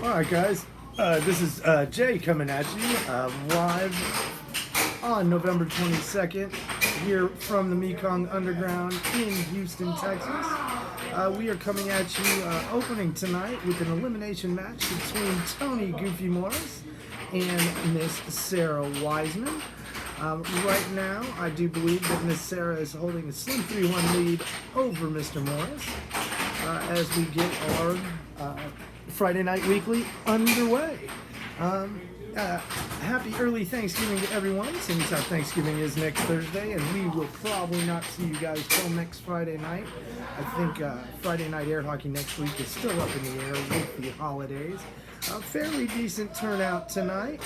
All right, guys. This is Jay coming at you live on November 22nd here from the Mekong Underground in Houston, Texas. We are coming at you opening tonight with an elimination match between Tony Goofy Morris and Miss Sarah Wiseman. Right now, I do believe that Miss Sarah is holding a slim 3-1 lead over Mr. Morris as we get our Friday Night Weekly underway. Happy early Thanksgiving to everyone, since our Thanksgiving is next Thursday, and we will probably not see you guys till next Friday night. I think Friday Night Air Hockey next week is still up in the air with the holidays. A fairly decent turnout tonight.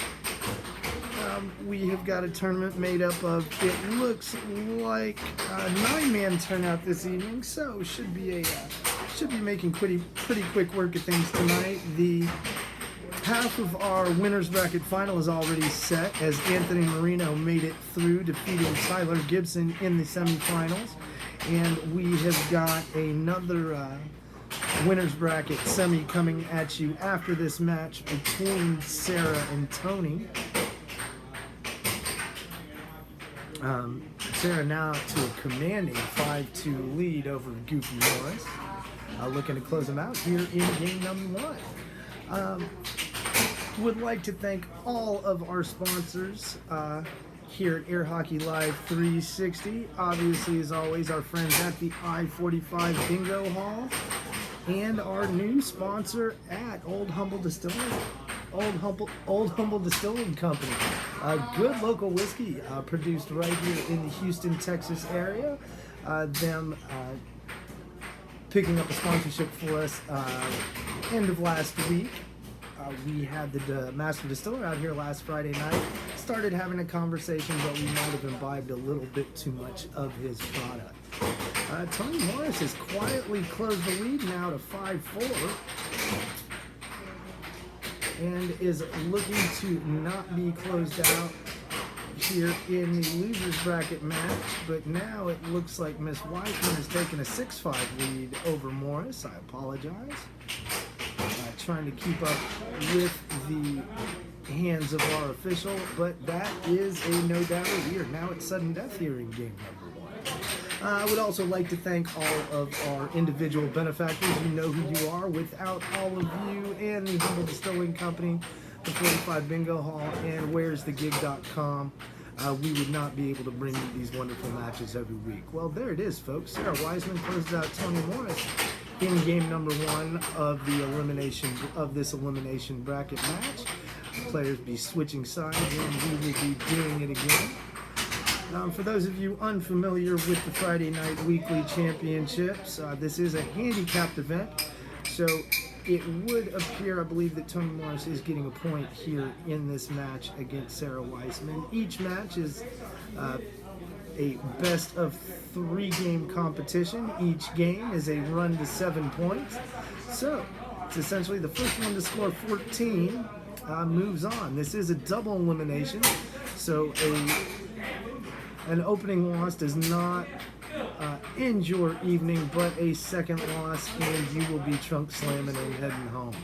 We have got a tournament made up of, it looks like a 9-man turnout this evening, so should be making pretty quick work of things tonight. The half of our winners bracket final is already set, as Anthony Marino made it through, defeating Tyler Gibson in the semifinals, and we have got another winners bracket semi coming at you after this match between Sarah and Tony. Sarah now to a commanding 5-2 lead over Goofy Morris. Looking to close them out here in game number 1. Would like to thank all of our sponsors here at Air Hockey Live 360. Obviously, as always, our friends at the I-45 Bingo Hall, and our new sponsor at Old Humble Distilling Company. Good local whiskey produced right here in the Houston, Texas area. Them picking up a sponsorship for us end of last week. We had the master distiller out here last Friday night. Started having a conversation, but we might have imbibed a little bit too much of his product. Tony Morris has quietly closed the lead now to 5-4. And is looking to not be closed out here in the losers bracket match, but now it looks like Miss Wiseman has taken a 6-5 lead over Morris. I apologize. Trying to keep up with the hands of our official, but that is a no doubter. We are now at sudden death here in game number 1. I would also like to thank all of our individual benefactors. You know who you are. Without all of you and the Humble Distilling Company, the 45 Bingo Hall, and where'sthegig.com, we would not be able to bring you these wonderful matches every week. Well, there it is, folks. Sarah Wiseman closes out Tony Morris in game number 1 of this elimination bracket match. Players be switching sides, and we will be doing it again. For those of you unfamiliar with the Friday Night Weekly Championships, this is a handicapped event, so it would appear, I believe, that Tony Morris is getting a point here in this match against Sarah Wiseman. Each match is a best of 3 game competition. Each game is a run to 7 points. So it's essentially the first one to score 14 moves on. This is a double elimination, so an opening loss does not end your evening, but a second loss and you will be trunk slamming and heading home.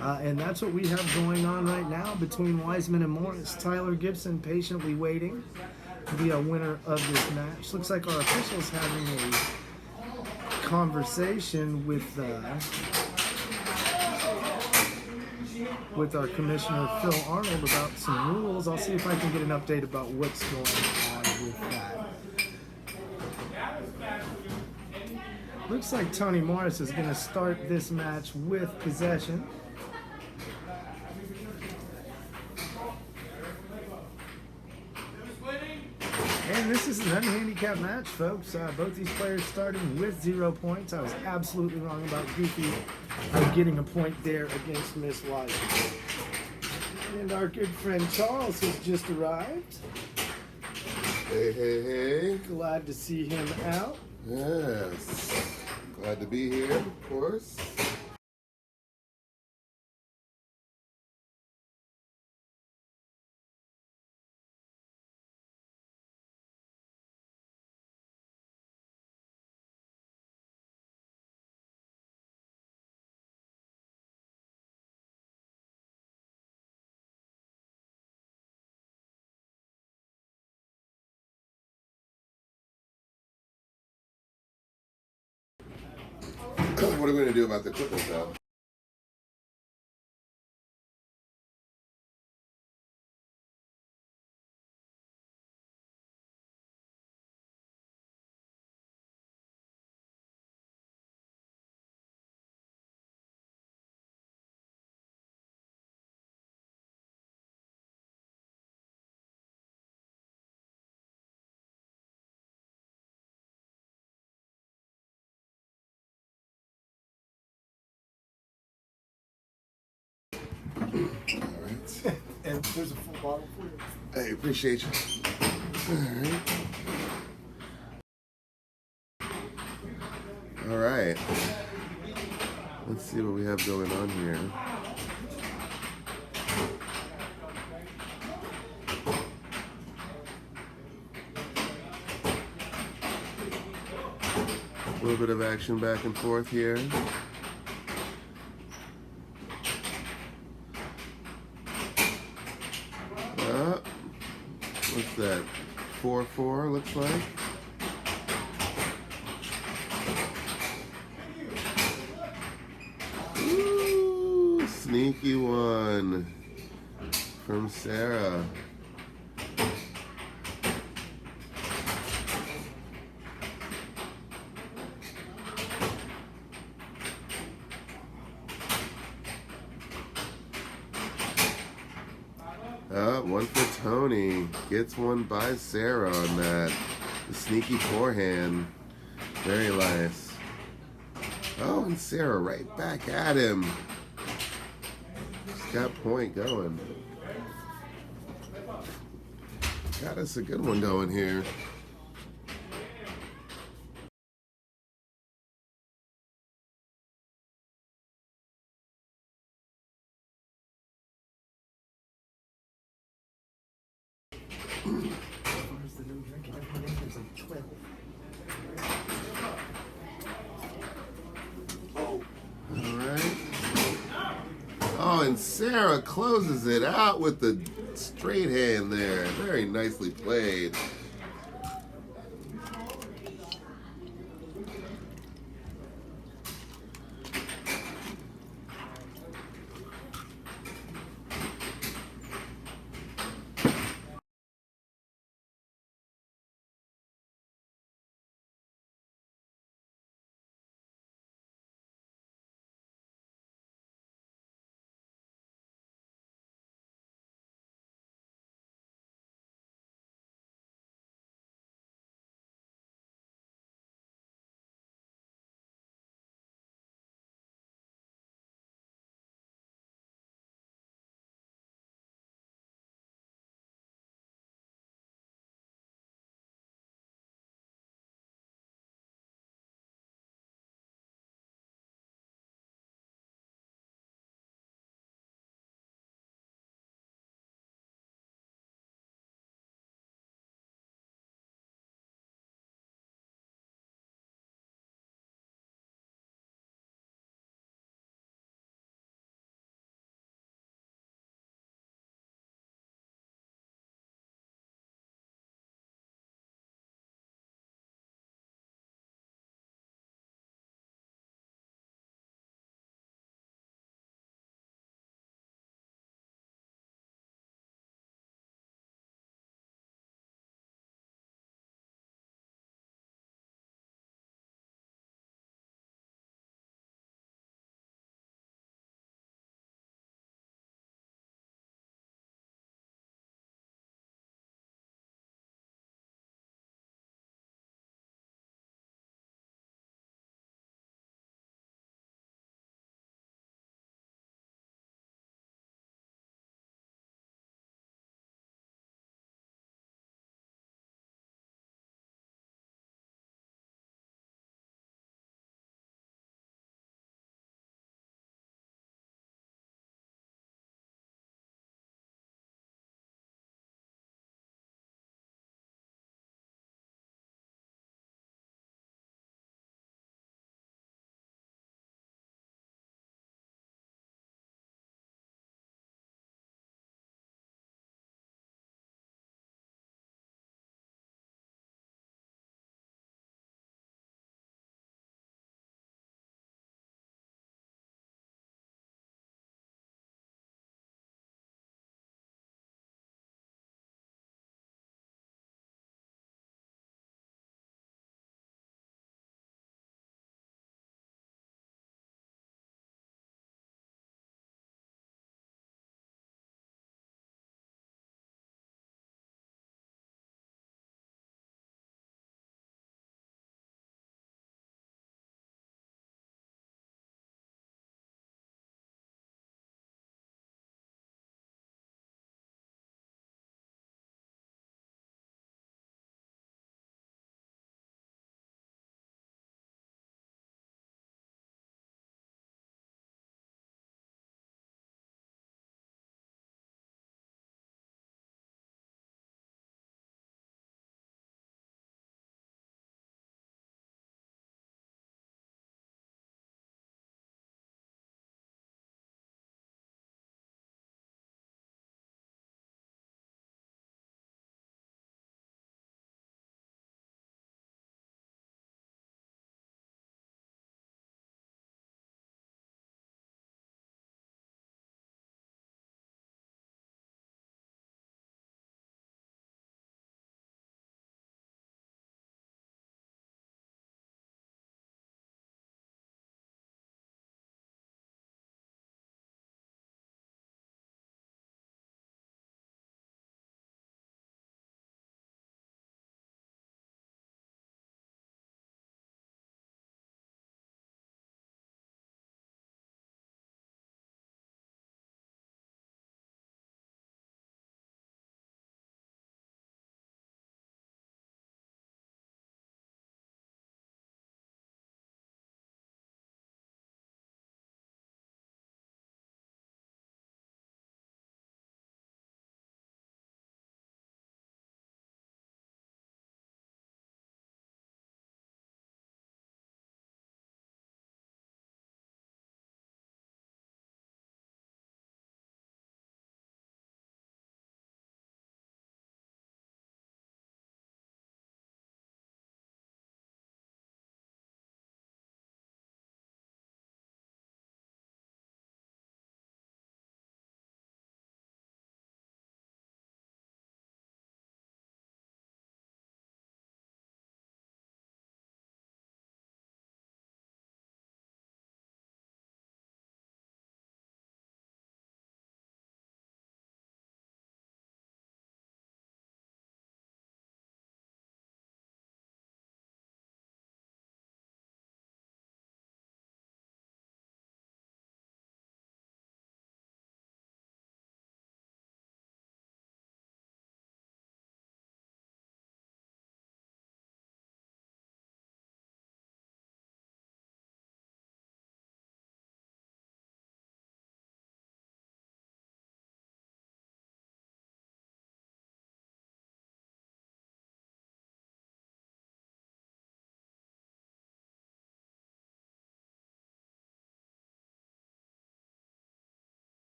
And that's what we have going on right now between Wiseman and Morris. Tyler Gibson patiently waiting to be a winner of this match. Looks like our officials having a conversation with our commissioner Phil Arnold about some rules. I'll see if I can get an update about what's going on with that. Looks like Tony Morris is going to start this match with possession. And this is an unhandicapped match, folks. Both these players starting with 0 points. I was absolutely wrong about Goofy getting a point there against Miss Wiseman. And our good friend Charles has just arrived. Hey, hey, hey. Glad to see him out. Yes. Glad to be here, of course. What are we going to do about the equipment, though? All right. And there's a full bottle for you. Hey, appreciate you. All right. Let's see what we have going on here. A little bit of action back and forth here. What's that? 4-4 looks like. Ooh, sneaky one from Sarah. One for Tony. Gets one by Sarah on that. The sneaky forehand. Very nice. Oh, and Sarah right back at him. She's got point going. Got us a good one going here. Alright. Oh, and Sarah closes it out with the straight hand there. Very nicely played.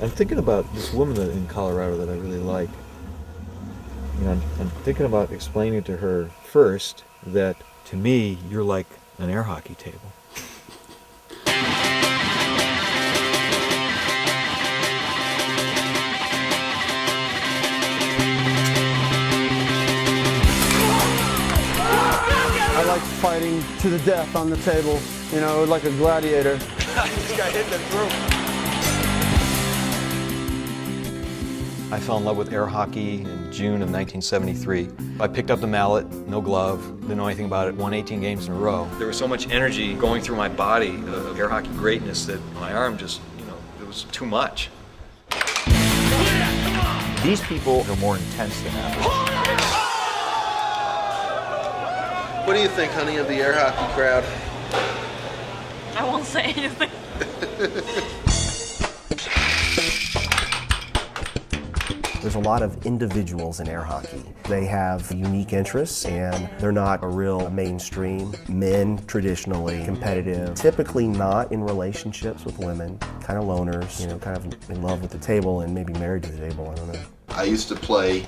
I'm thinking about this woman in Colorado that I really like. You know, I'm thinking about explaining to her first that to me, you're like an air hockey table. I like fighting to the death on the table, you know, like a gladiator. This guy hit the throat. I fell in love with air hockey in June of 1973. I picked up the mallet, no glove, didn't know anything about it, won 18 games in a row. There was so much energy going through my body of air hockey greatness that my arm just, you know, it was too much. These people are more intense than that. What do you think, honey, of the air hockey crowd? I won't say anything. There's a lot of individuals in air hockey. They have unique interests and they're not a real mainstream. Men, traditionally competitive, typically not in relationships with women, kind of loners, you know, kind of in love with the table and maybe married to the table, I don't know. I used to play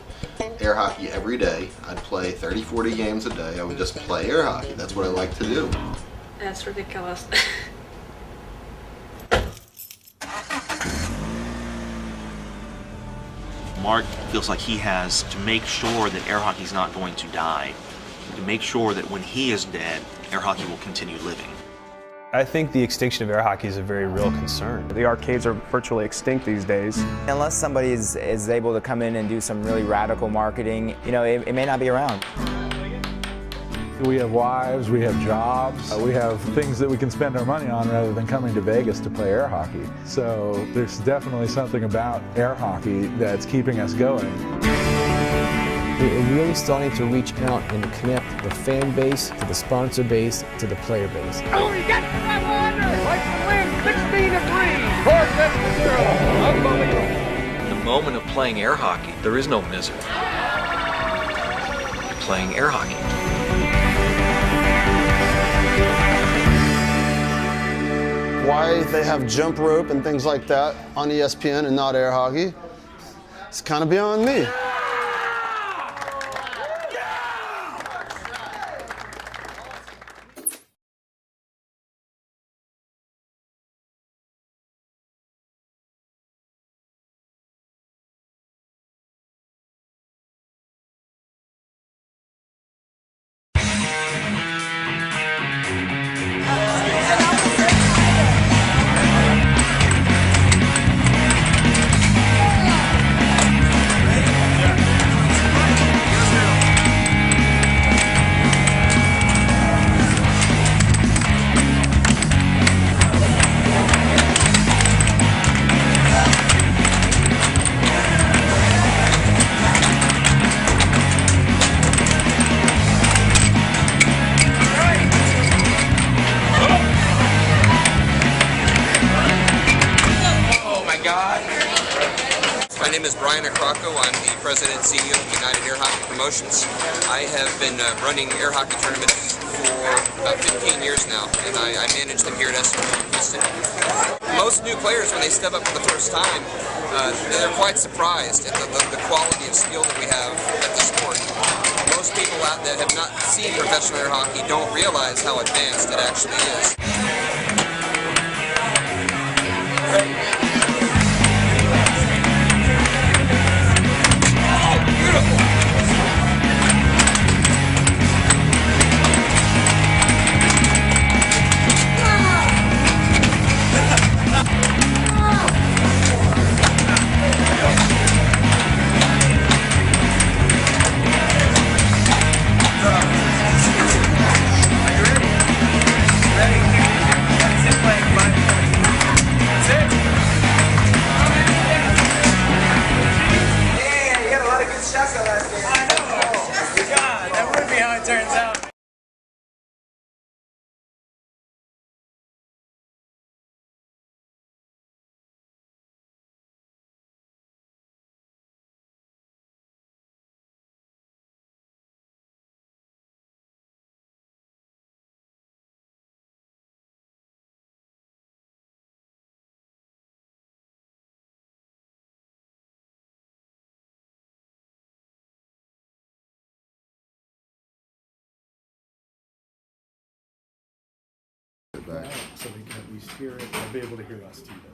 air hockey every day. I'd play 30, 40 games a day. I would just play air hockey. That's what I like to do. That's ridiculous. Mark feels like he has to make sure that air hockey's not going to die, to make sure that when he is dead, air hockey will continue living. I think the extinction of air hockey is a very real concern. The arcades are virtually extinct these days. Unless somebody is able to come in and do some really radical marketing, you know, it may not be around. We have wives, we have jobs, we have things that we can spend our money on rather than coming to Vegas to play air hockey. So there's definitely something about air hockey that's keeping us going. We're really starting to reach out and connect the fan base to the sponsor base to the player base. Oh, you got 500! Like to win 16-3, 4-7-0. Unbelievable. In the moment of playing air hockey, there is no misery. You're playing air hockey. Why they have jump rope and things like that on ESPN and not air hockey, it's kind of beyond me. My name is Brian Acrocco. I'm the President and CEO of United Air Hockey Promotions. I have been running air hockey tournaments for about 15 years now, and I manage them here at SMU in Houston. Most new players, when they step up for the first time, they're quite surprised at the quality of skill that we have at the sport. Most people out that have not seen professional air hockey don't realize how advanced it actually is. so they can at least hear it. They'll be able to hear us too, though.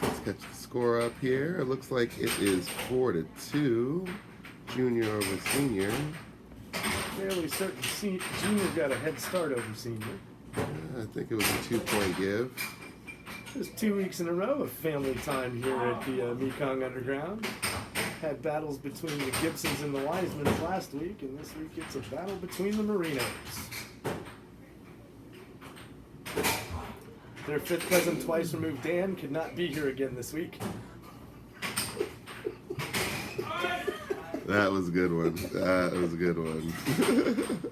Let's catch the score up here. It looks like it is 4-2. Junior over senior. Fairly certain Junior got a head start over Senior. I think it was a 2-point give. Just 2 weeks in a row of family time here at the Mekong Underground. Had battles between the Gibsons and the Wisemans last week, and this week it's a battle between the Marinos. Their fifth cousin, twice removed Dan, could not be here again this week. That was a good one. That was a good one.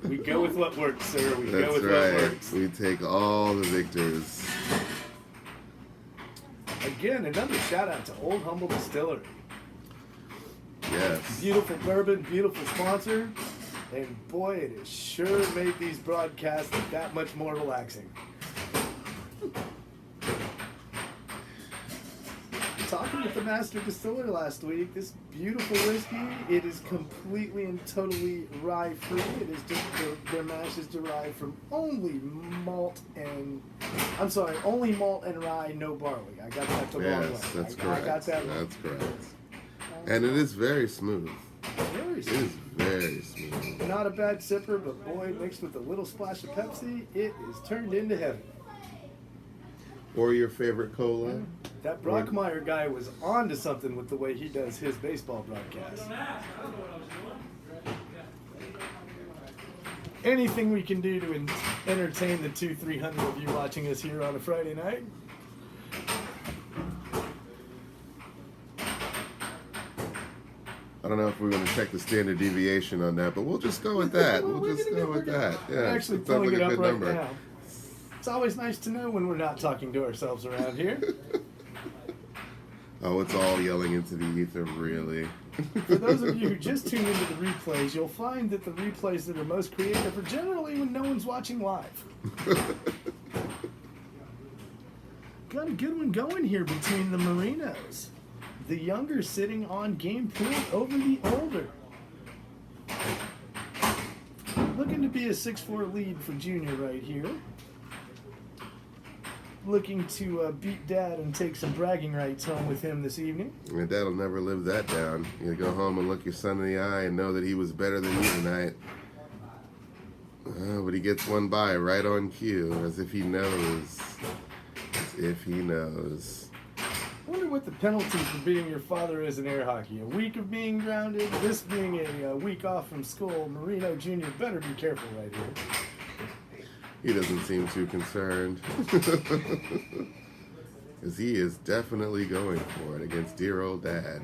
We go with what works, sir. We That's go with right. what works. We take all the victors. Again, another shout out to Old Humble Distillery. Yes. Beautiful bourbon, beautiful sponsor, and boy, it has sure made these broadcasts that much more relaxing. Talking with the master distiller last week, this beautiful whiskey, it is completely and totally rye free. It is just their mash is derived from only malt and rye, no barley. I got that the wrong way. Yes, that's correct. I got that wrong. That's correct. And it is very smooth. Very It is very smooth. Not a bad sipper, but boy, mixed with a little splash of Pepsi, it is turned into heaven. Or your favorite cola? That Brockmeyer guy was on to something with the way he does his baseball broadcast. Anything we can do to entertain the 200-300 of you watching us here on a Friday night? I don't know if we're going to check the standard deviation on that, but we'll just go with that. We'll just go with that. Yeah, We're actually it sounds pulling like it a up good right number. now. It's always nice to know when we're not talking to ourselves around here. Oh, it's all yelling into the ether, really. For those of you who just tuned into the replays, you'll find that the replays that are most creative are generally when no one's watching live. Got a good one going here between the Marinos. The younger sitting on game point over the older. Looking to be a 6-4 lead for Junior right here. Looking to beat Dad and take some bragging rights home with him this evening. And Dad'll never live that down. You go home and look your son in the eye and know that he was better than you tonight. But he gets one by right on cue, as if he knows. As if he knows. I wonder what the penalty for beating your father is in air hockey. A week of being grounded, this being a week off from school. Marino Jr. better be careful right here. He doesn't seem too concerned. Because he is definitely going for it against dear old Dad.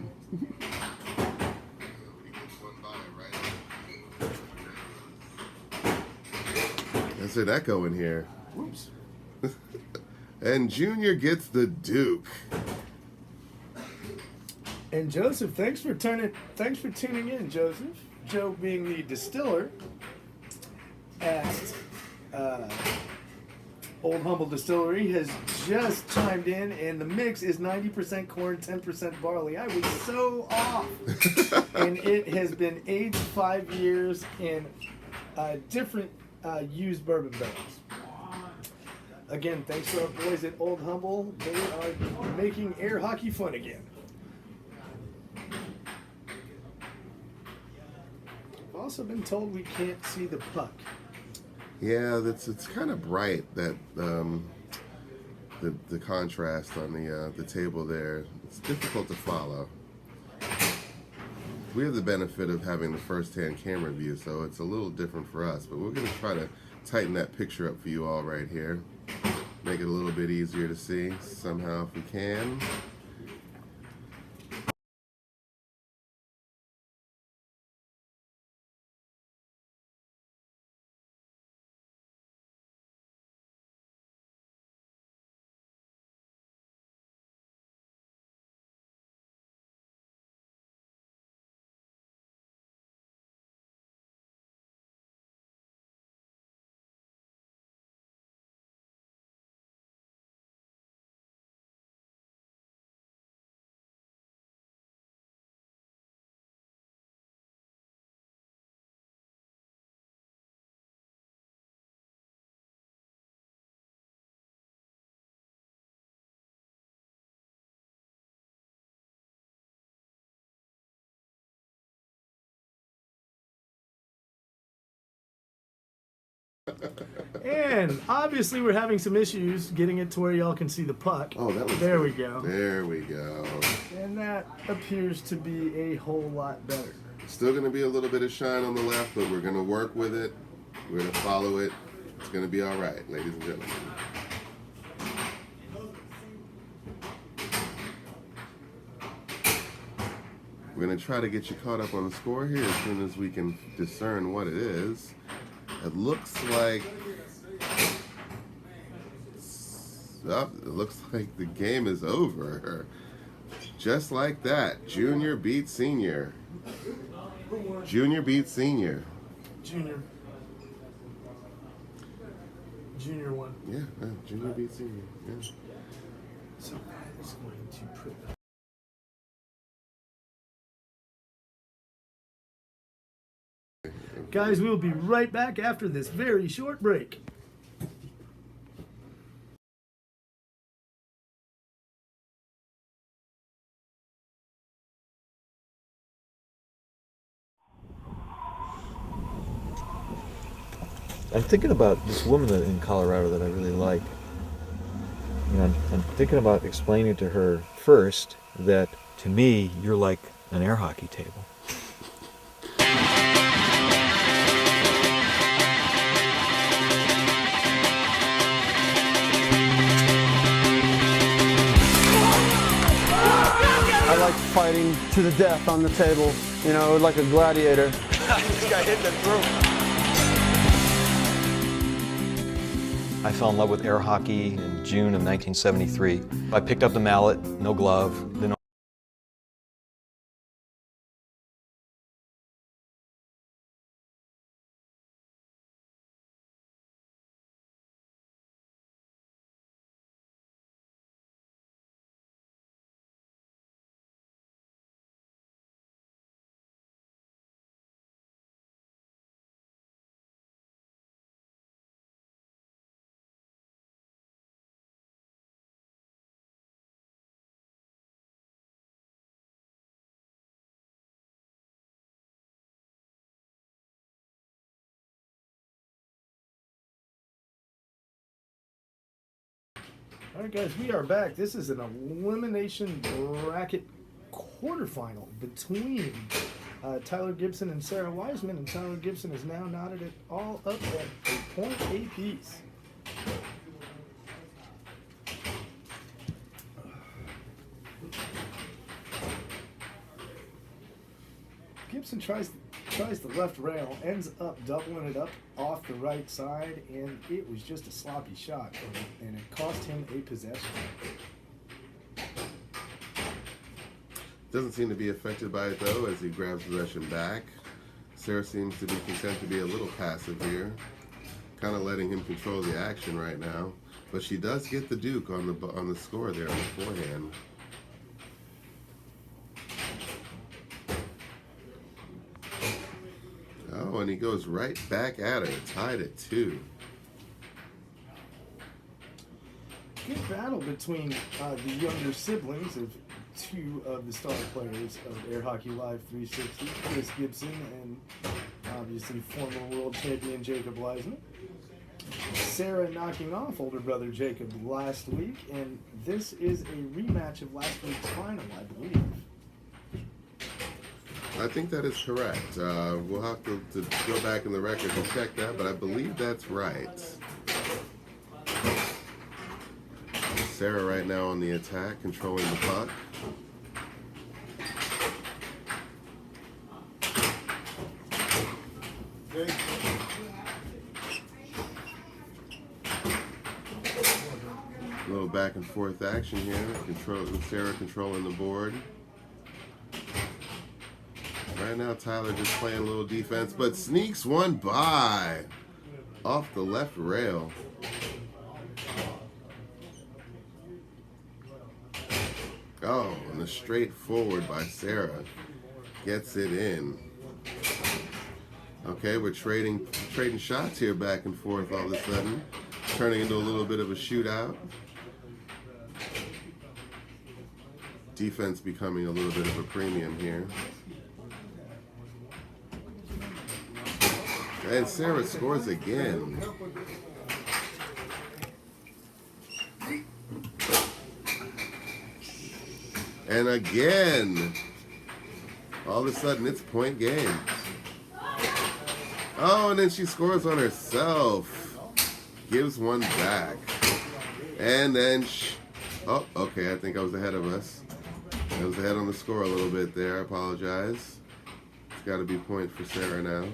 That's an echo in here. Whoops. And Junior gets the Duke. And Joseph, thanks for tuning in, Joseph. Joe being the distiller at Old Humble Distillery has just chimed in, and the mix is 90% corn, 10% barley. I was so off. And it has been aged 5 years in different used bourbon barrels. Again, thanks to our boys at Old Humble. They are making air hockey fun again. I've also been told we can't see the puck. Yeah, it's kind of bright, that the contrast on the table there. It's difficult to follow. We have the benefit of having the first-hand camera view, so it's a little different for us. But we're going to try to tighten that picture up for you all right here. Make it a little bit easier to see somehow if we can. And obviously we're having some issues getting it to where y'all can see the puck. Oh, that was there good. we go. There we go. And that appears to be a whole lot better. Still going to be a little bit of shine on the left, but we're going to work with it. We're going to follow it. It's going to be all right, ladies and gentlemen. We're going to try to get you caught up on the score here as soon as we can discern what it is. It looks like the game is over. Just like that. Junior beats senior. Junior beats senior. Junior won. Yeah, junior beats senior. Yeah. So that is going to put Guys, we'll be right back after this very short break. I'm thinking about this woman in Colorado that I really like. And I'm thinking about explaining to her first that, to me, you're like an air hockey table. I like fighting to the death on the table, you know, like a gladiator. This guy hit the throat. I fell in love with air hockey in June of 1973. I picked up the mallet, no glove, didn't know. All right, guys, we are back. This is an elimination bracket quarterfinal between Tyler Gibson and Sarah Wiseman, and Tyler Gibson has now knotted it all up at a point apiece. Gibson tries the left rail, ends up doubling it up off the right side, and it was just a sloppy shot, and it cost him a possession. Doesn't seem to be affected by it, though, as he grabs possession back. Sarah seems to be content to be a little passive here, kind of letting him control the action right now. But she does get the Duke on the score there on the forehand. Oh, and he goes right back at her, tied at 2. Good battle between the younger siblings of two of the star players of Air Hockey Live 360, Chris Gibson and obviously former world champion Jacob Wiseman. Sarah knocking off older brother Jacob last week, and this is a rematch of last week's final, I believe. I think that is correct. We'll have to go back in the records and check that, but I believe that's right. Sarah right now on the attack, controlling the puck. A little back and forth action here. Sarah controlling the board. Right now, Tyler just playing a little defense, but sneaks one by off the left rail. Oh, and the straight forward by Sarah gets it in. Okay, we're trading shots here back and forth all of a sudden, turning into a little bit of a shootout. Defense becoming a little bit of a premium here. And Sarah scores again. And again. All of a sudden, it's point game. Oh, and then she scores on herself. Gives one back. And then, oh, okay, I think I was ahead of us. I was ahead on the score a little bit there. I apologize. It's got to be point for Sarah now.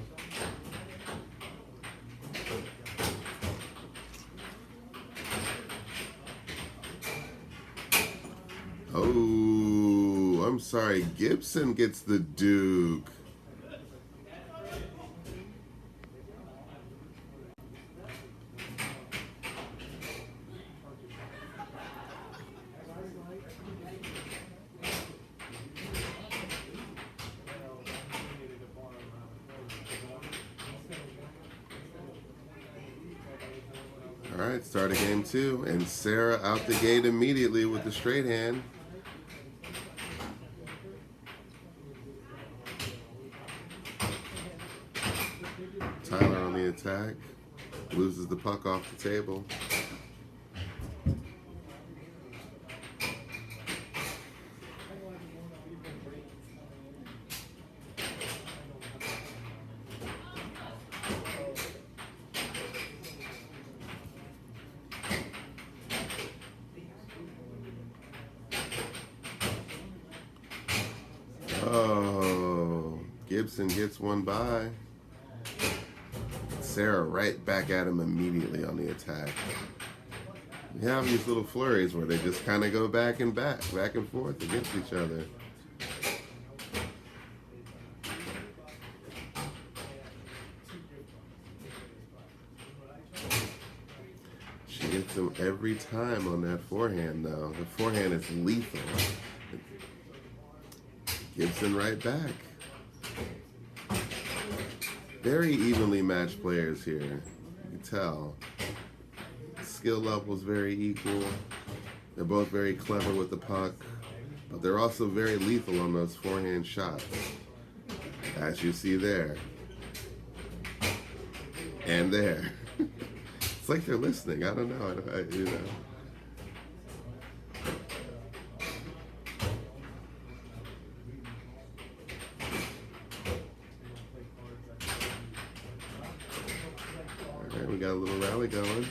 Oh, I'm sorry. Gibson gets the Duke. All right, start of game 2, and Sarah out the gate immediately with the straight hand. Tyler on the attack, loses the puck off the table. Oh, Gibson gets one by. Sarah right back at him immediately on the attack. You have these little flurries where they just kind of go back and forth against each other. She gets him every time on that forehand, though. The forehand is lethal. Gibson right back. Very evenly matched players here. You can tell. Skill level's very equal. They're both very clever with the puck, but they're also very lethal on those forehand shots, as you see there. And there. It's like they're listening. I don't know. You know. We got a little rally going.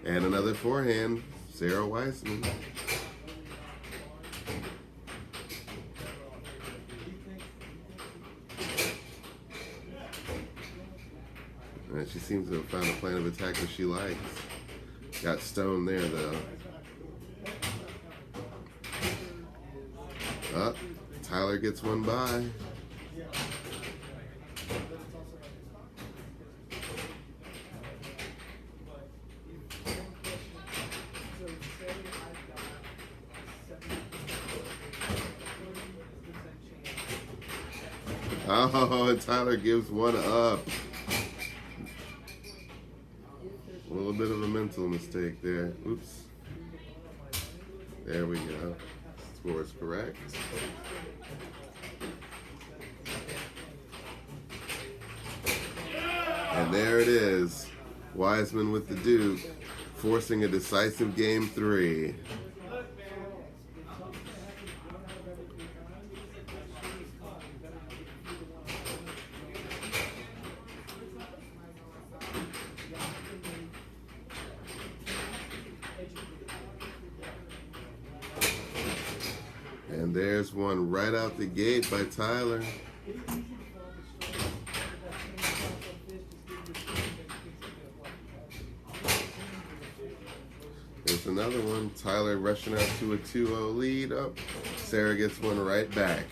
And another forehand, Sarah Weissman. And she seems to have found a plan of attack that she likes. Got stoned there, though. Oh, Tyler gets one by. Oh, and Tyler gives one up. A little bit of a mental mistake there. Oops. There we go. Score is correct. And there it is. Wiseman with the Duke, forcing a decisive game 3. And there's one right out the gate by Tyler. There's another one. Tyler rushing out to a 2-0 lead. Up. Sarah gets one right back.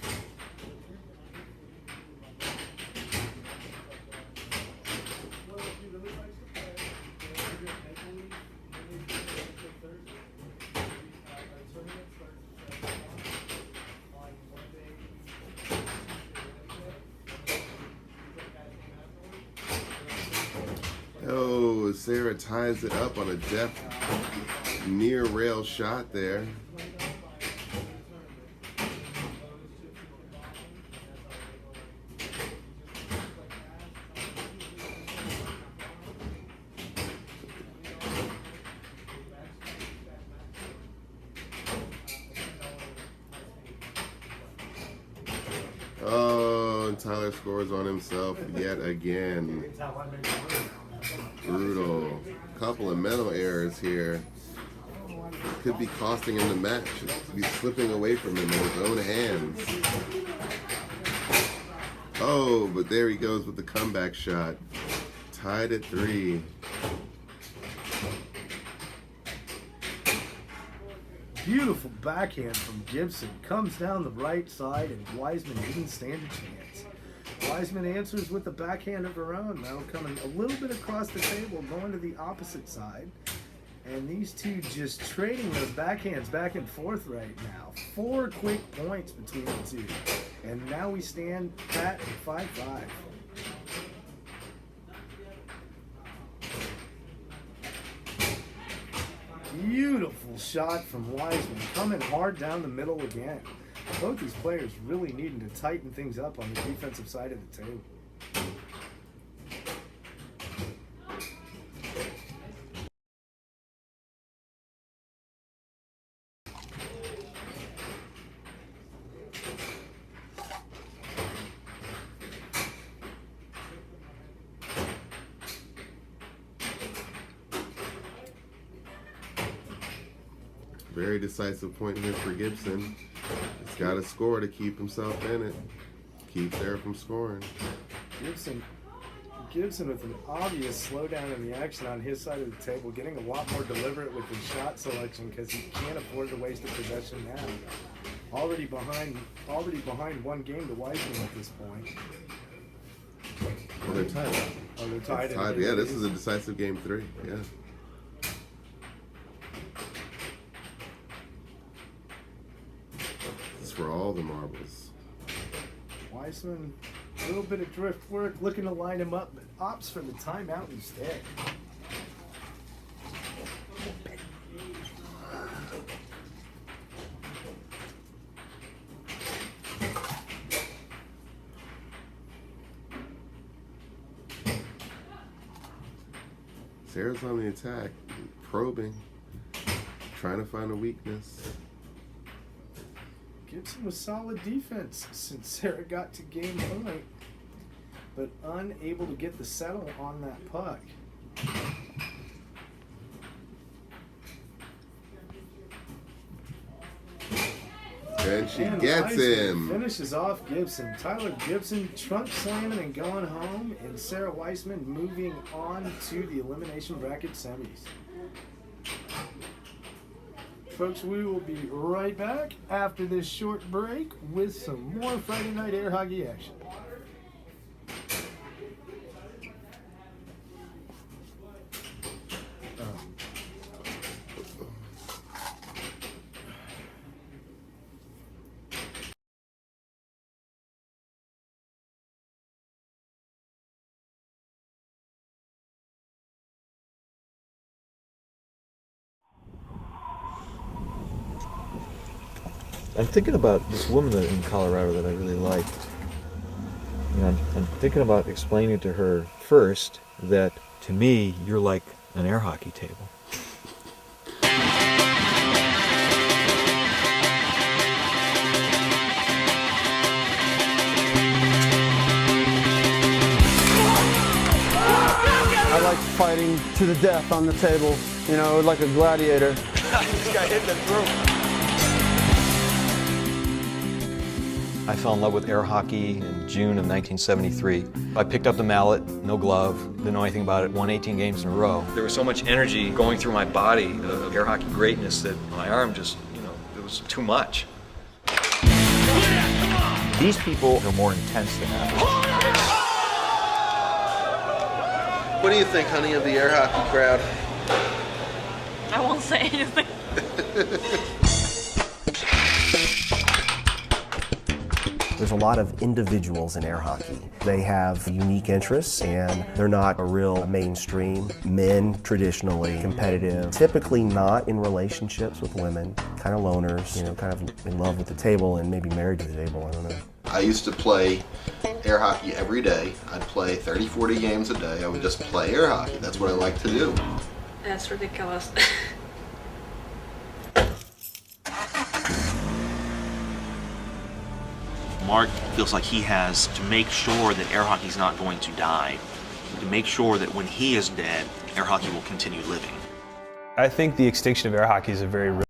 Oh, Sarah ties it up on a deft near rail shot there. and Tyler scores on himself yet again. Brutal. Couple of mental errors here. Could be costing him the match. Could be slipping away from him in his own hands. Oh, but there he goes with the comeback shot. Tied at 3. Beautiful backhand from Gibson. Comes down the right side, and Wiseman didn't stand a chance. Wiseman answers with a backhand of her own. Now coming a little bit across the table, going to the opposite side. And these two just trading those backhands back and forth right now. 4 quick points between the two. And now we stand pat at 5-5. Beautiful shot from Wiseman, coming hard down the middle again. Both these players really needing to tighten things up on the defensive side of the table. Very decisive point here for Gibson. He's got to score to keep himself in it. Keep Sarah from scoring. Gibson with an obvious slowdown in the action on his side of the table, getting a lot more deliberate with his shot selection because he can't afford to waste a possession now. Already behind 1 game to Wiseman at this point. Well, they're tied. Oh, they're tied. Yeah, this is a decisive game 3. Yeah. For all the marbles. Wiseman, a little bit of drift work, looking to line him up, but opts for the timeout instead. Sarah's on the attack, probing, trying to find a weakness. Gibson was solid defense since Sarah got to game point, but unable to get the settle on that puck. And she gets him. Finishes off Gibson. Tyler Gibson trunk slamming and going home, and Sarah Wiseman moving on to the elimination bracket semis. Folks, we will be right back after this short break with some more Friday night air hockey action. I'm thinking about this woman in Colorado that I really liked. And I'm thinking about explaining to her first that, to me, you're like an air hockey table. I like fighting to the death on the table, you know, like a gladiator. I just got hit in the throat. I fell in love with air hockey in June of 1973. I picked up the mallet, no glove, didn't know anything about it, won 18 games in a row. There was so much energy going through my body of air hockey greatness that my arm just, it was too much. These people are more intense than that. What do you think, honey, of the air hockey crowd? I won't say anything. There's a lot of individuals in air hockey. They have unique interests and they're not a real mainstream. Men, traditionally competitive, typically not in relationships with women, kind of loners, kind of in love with the table and maybe married to the table, I don't know. I used to play air hockey every day. I'd play 30, 40 games a day. I would just play air hockey. That's what I like to do. That's ridiculous. Mark feels like he has to make sure that air hockey's not going to die, to make sure that when he is dead, air hockey will continue living. I think the extinction of air hockey is a very real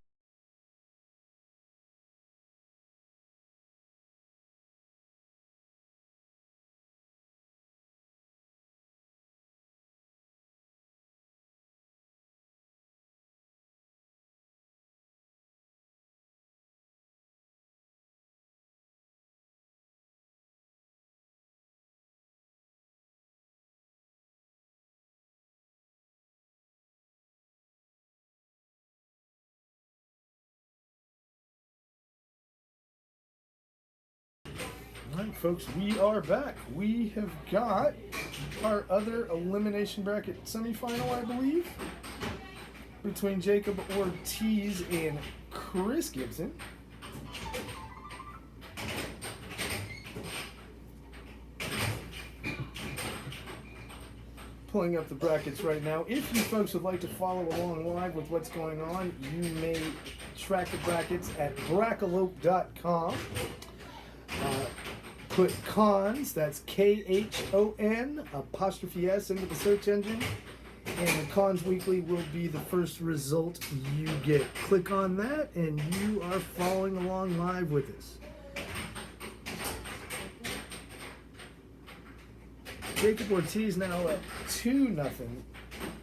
All right, folks, we are back. We have got our other elimination bracket semifinal, I believe, between Jacob Ortiz and Chris Gibson. Pulling up the brackets right now. If you folks would like to follow along live with what's going on, you may track the brackets at brackalope.com. Put cons, that's K-H-O-N, apostrophe S into the search engine, and the Cons Weekly will be the first result you get. Click on that, and you are following along live with us. Jacob Ortiz now at 2-0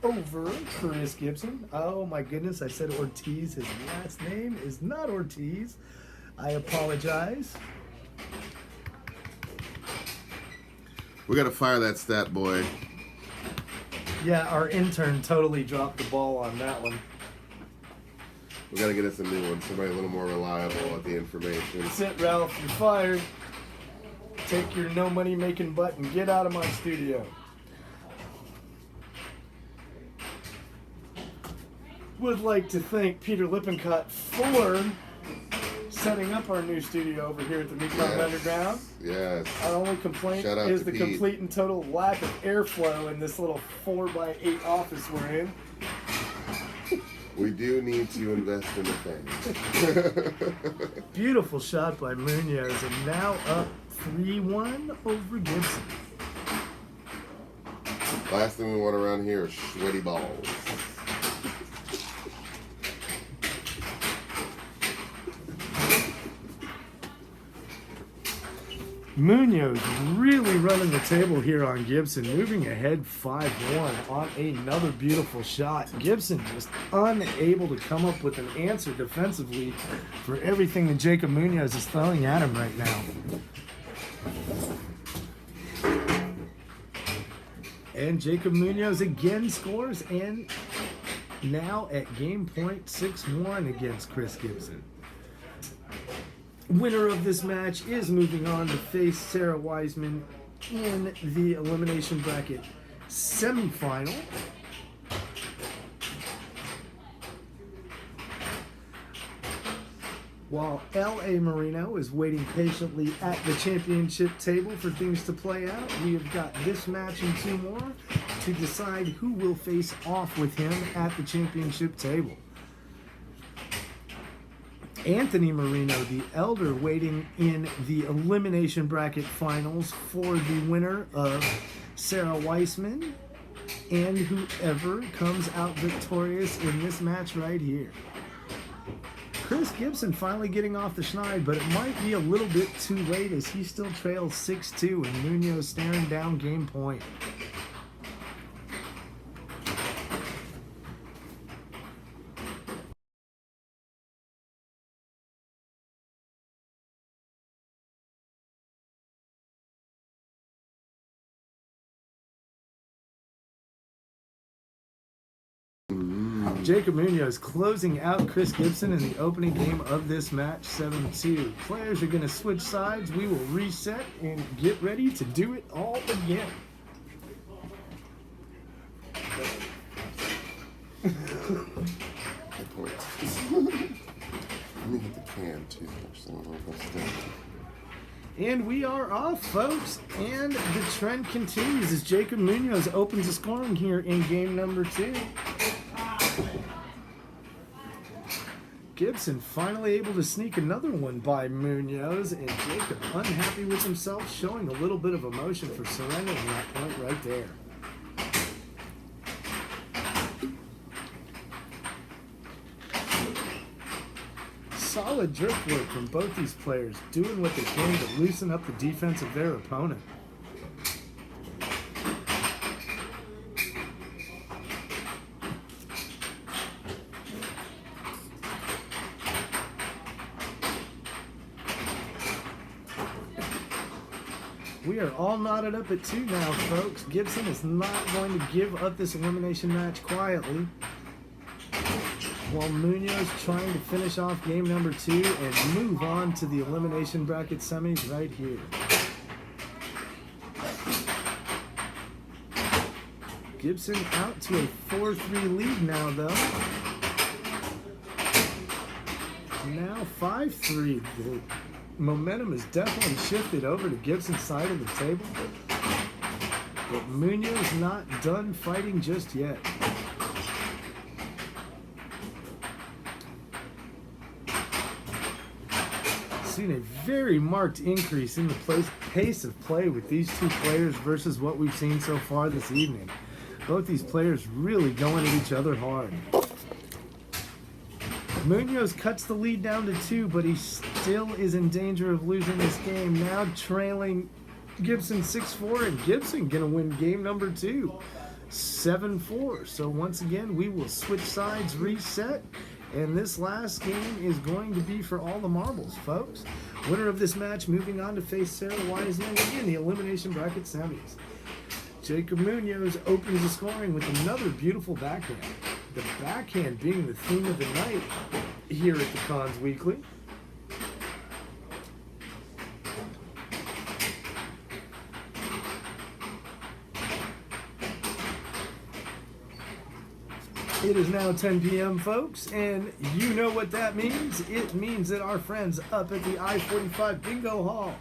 over Chris Gibson. Oh my goodness, I said Ortiz. His last name is not Ortiz. I apologize. We got to fire that stat boy. Yeah, our intern totally dropped the ball on that one. We got to get us a new one. Somebody a little more reliable at the information. That's it, Ralph. You're fired. Take your no money making butt and get out of my studio. Would like to thank Peter Lippincott for setting up our new studio over here at the Mekong Underground. Yes. Our only complaint is the complete and total lack of airflow in this little 4x8 office we're in. We do need to invest in the fan. Beautiful shot by Munoz, and now up 3-1 over Gibson. Last thing we want around here is sweaty balls. Munoz really running the table here on Gibson, moving ahead 5-1 on another beautiful shot. Gibson just unable to come up with an answer defensively for everything that Jacob Munoz is throwing at him right now. And Jacob Munoz again scores, and now at game point 6-1 against Chris Gibson. Winner of this match is moving on to face Sarah Wiseman in the elimination bracket semifinal. While L.A. Marino is waiting patiently at the championship table for things to play out, we have got this match and two more to decide who will face off with him at the championship table. Anthony Marino, the elder, waiting in the elimination bracket finals for the winner of Sarah Wiseman and whoever comes out victorious in this match right here. Chris Gibson finally getting off the schneid, but it might be a little bit too late as he still trails 6-2 and Munoz staring down game point. Jacob Munoz closing out Chris Gibson in the opening game of this match, 7-2. Players are going to switch sides. We will reset and get ready to do it all again. Good point. Let me hit the can too. And we are off, folks. And the trend continues as Jacob Munoz opens the scoring here in game number 2. Gibson finally able to sneak another one by Munoz, and Jacob unhappy with himself, showing a little bit of emotion for surrendering that point right there. Solid drift work from both these players, doing what they can to loosen up the defense of their opponent. We are all knotted up at 2 now, folks. Gibson is not going to give up this elimination match quietly, while Munoz trying to finish off game number 2 and move on to the elimination bracket semis right here. Gibson out to a 4-3 lead now, though. Now 5-3. The momentum is definitely shifted over to Gibson's side of the table, but Munoz not done fighting just yet. Seen a very marked increase in the pace of play with these two players versus what we've seen so far this evening. Both these players really going at each other hard. Munoz cuts the lead down to 2, but he still is in danger of losing this game. Now trailing Gibson 6-4, and Gibson gonna win game number 2, 7-4. So once again, we will switch sides, reset, and this last game is going to be for all the marbles, folks. Winner of this match moving on to face Sarah Wiseman in the elimination bracket semis. Jacob Munoz opens the scoring with another beautiful backhand. The backhand being the theme of the night here at the Cons Weekly. It is now 10 p.m., folks, and you know what that means. It means that our friends up at the I-45 Bingo Hall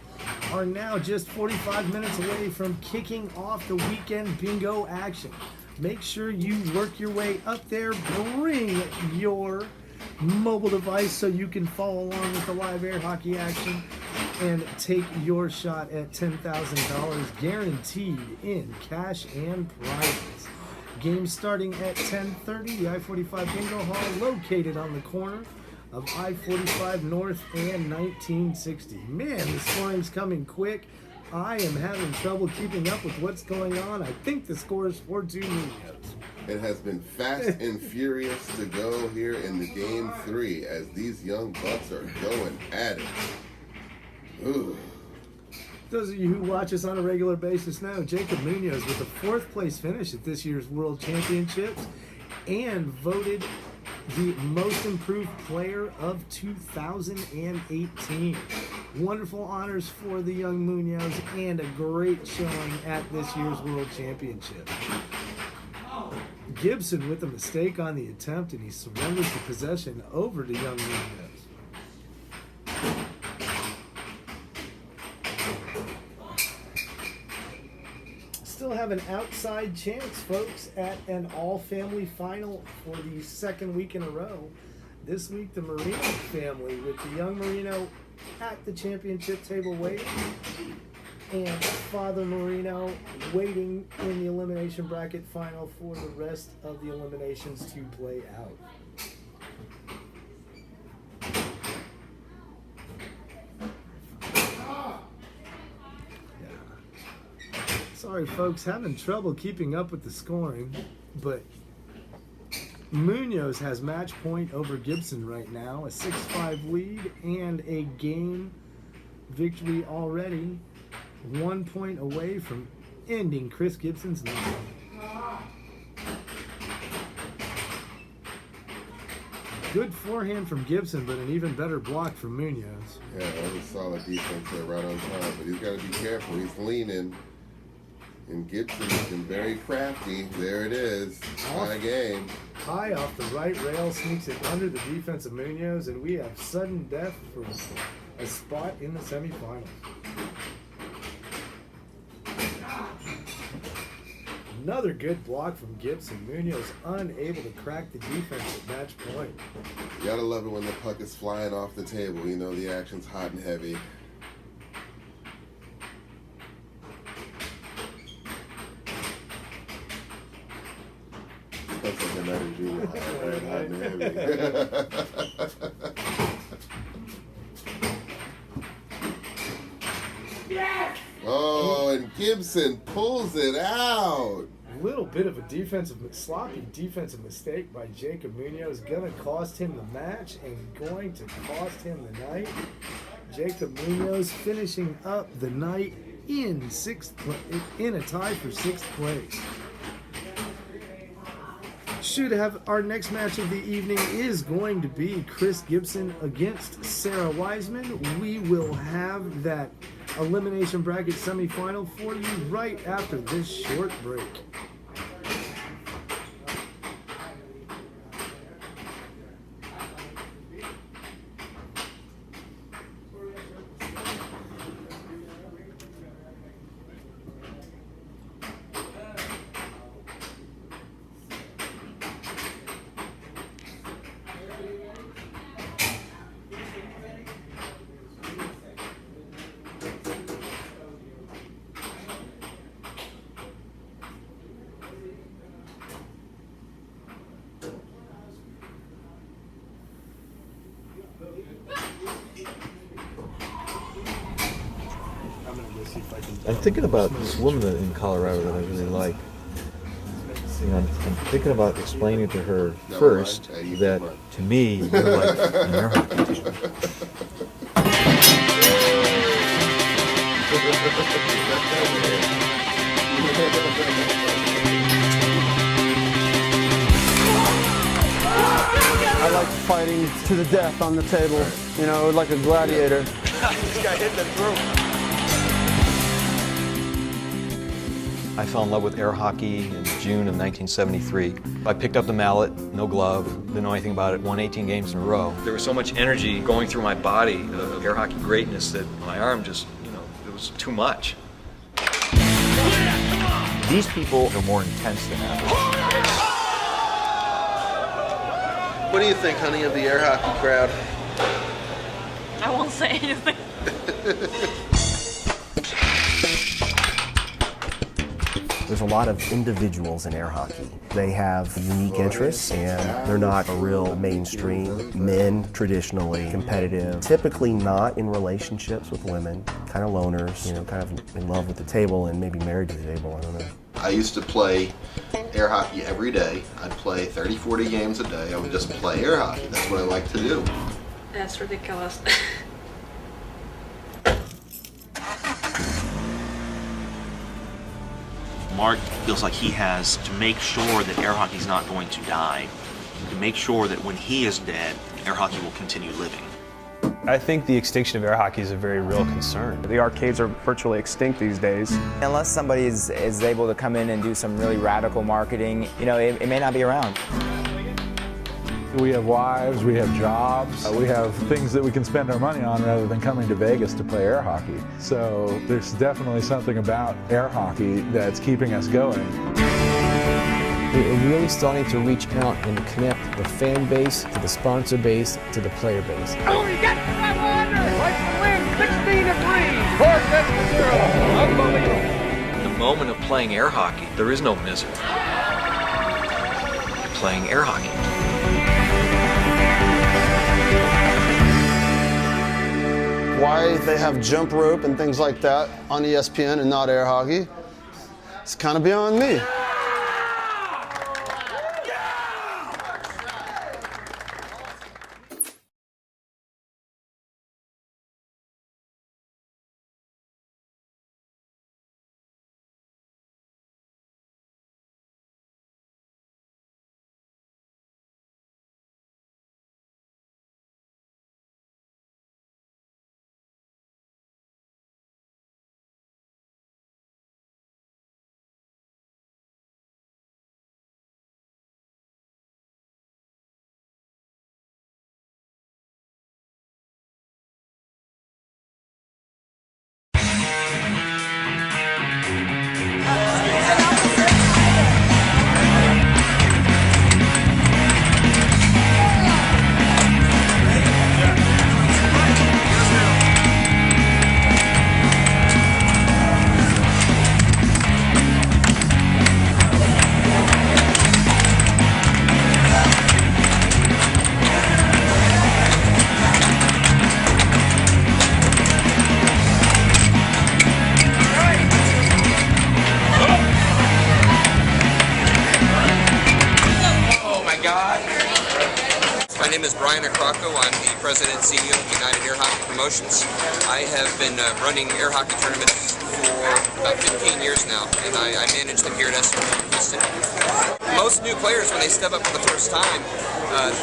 are now just 45 minutes away from kicking off the weekend bingo action. Make sure you work your way up there. Bring your mobile device so you can follow along with the live air hockey action and take your shot at $10,000 guaranteed in cash and prizes. Game starting at 10:30. The I-45 Bingo Hall located on the corner of I-45 North and 1960. Man, the scoring's coming quick. I am having trouble keeping up with what's going on. I think the score is 4-2 Munoz. It has been fast and furious to go here in the game 3 as these young bucks are going at it. Ooh. Those of you who watch us on a regular basis know Jacob Munoz with a 4th place finish at this year's World Championships and voted the most improved player of 2018. Wonderful honors for the young Munoz and a great showing at this year's World Championship. Gibson with a mistake on the attempt, and he surrenders the possession over to young Munoz. Still have an outside chance, folks, at an all-family final for the 2nd week in a row. This week, the Marino family with the young Marino at the championship table waiting, and Father Marino waiting in the elimination bracket final for the rest of the eliminations to play out. Sorry, folks, having trouble keeping up with the scoring, but Munoz has match point over Gibson right now, a 6-5 lead and a game victory already, 1 point away from ending Chris Gibson's night. Good forehand from Gibson, but an even better block from Munoz. Yeah, that was solid defense there right on time, but he's got to be careful. He's leaning. And Gibson has been very crafty. There it is. Tie game. High off the right rail, sneaks it under the defense of Munoz, and we have sudden death for a spot in the semifinals. Another good block from Gibson. Munoz unable to crack the defense at match point. You gotta love it when the puck is flying off the table. You know the action's hot and heavy. That's like an energy. Right, hot and heavy. Oh, and Gibson pulls it out. A little bit of a sloppy defensive mistake by Jacob Munoz. Gonna cost him the match and going to cost him the night. Jacob Munoz finishing up the night in a tie for 6th place. Should have our next match of the evening is going to be Chris Gibson against Sarah Wiseman. We will have that elimination bracket semifinal for you right after this short break. I'm thinking about this woman in Colorado that I really like. And I'm thinking about explaining to her first that, to me, we're like an air hockey team. I like fighting to the death on the table, you know, like a gladiator. This guy hit the throat. I fell in love with air hockey in June of 1973. I picked up the mallet, no glove, didn't know anything about it, won 18 games in a row. There was so much energy going through my body of air hockey greatness that my arm just, it was too much. These people are more intense than average. What do you think, honey, of the air hockey crowd? I won't say anything. There's a lot of individuals in air hockey. They have unique interests and they're not a real mainstream. Men, traditionally competitive, typically not in relationships with women, kind of loners, kind of in love with the table and maybe married to the table, I don't know. I used to play air hockey every day. I'd play 30, 40 games a day. I would just play air hockey. That's what I like to do. That's ridiculous. Mark feels like he has to make sure that air hockey's not going to die, to make sure that when he is dead, air hockey will continue living. I think the extinction of air hockey is a very real concern. The arcades are virtually extinct these days. Unless somebody is able to come in and do some really radical marketing, it may not be around. We have wives, we have jobs, we have things that we can spend our money on rather than coming to Vegas to play air hockey. So there's definitely something about air hockey that's keeping us going. We're really starting to reach out and connect the fan base to the sponsor base to the player base. Oh, you got 500! Like to win 16-3! 4-7-0! Unbelievable! In the moment of playing air hockey, there is no misery. You're playing air hockey. Why they have jump rope and things like that on ESPN and not air hockey, it's kind of beyond me. Krocko. I'm the president and CEO of United Airhockey Promotions. I have been running air hockey tournaments for about 15 years now, and I manage them here at Houston. Most new players, when they step up for the first time,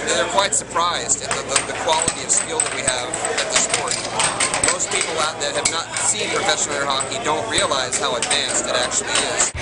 they're quite surprised at the quality of skill that we have at the sport. Most people out that have not seen professional air hockey don't realize how advanced it actually is.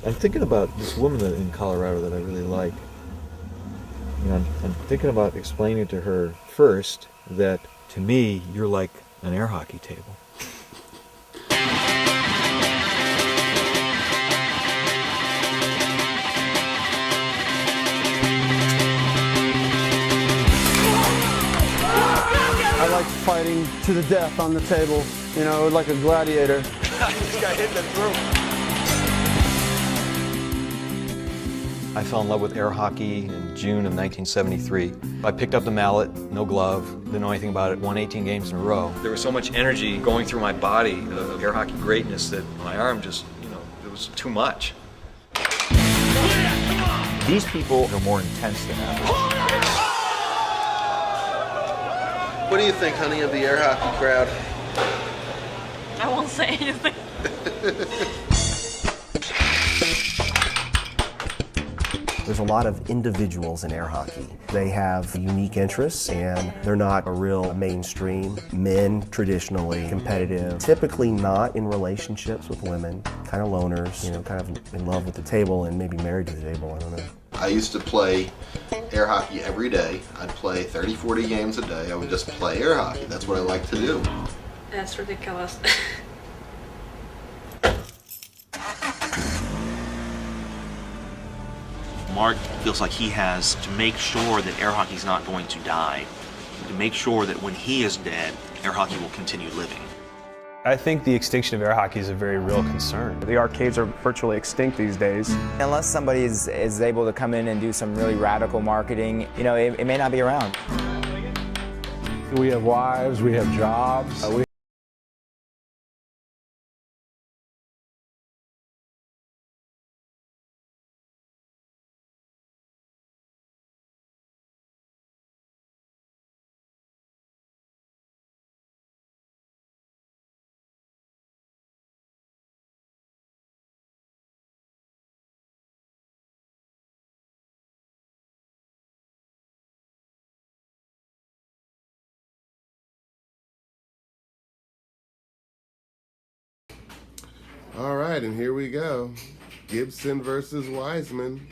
I'm thinking about this woman in Colorado that I really like. You know, I'm thinking about explaining to her first that to me, you're like an air hockey table. I like fighting to the death on the table, you know, like a gladiator. This guy hit the throat. I fell in love with air hockey in June of 1973. I picked up the mallet, no glove, didn't know anything about it, won 18 games in a row. There was so much energy going through my body of air hockey greatness that my arm just, you know, it was too much. These people are more intense than average. What do you think, honey, of the air hockey crowd? I won't say anything. There's a lot of individuals in air hockey. They have unique interests and they're not a real mainstream. Men, traditionally competitive, typically not in relationships with women, kind of loners, you know, kind of in love with the table and maybe married to the table, I don't know. I used to play air hockey every day. I'd play 30, 40 games a day. I would just play air hockey. That's what I like to do. That's ridiculous. Mark feels like he has to make sure that air hockey's not going to die, to make sure that when he is dead, air hockey will continue living. I think the extinction of air hockey is a very real concern. The arcades are virtually extinct these days. Unless somebody is able to come in and do some really radical marketing, you know, it may not be around. We have wives, we have jobs. All right, and here we go. Gibson versus Wiseman.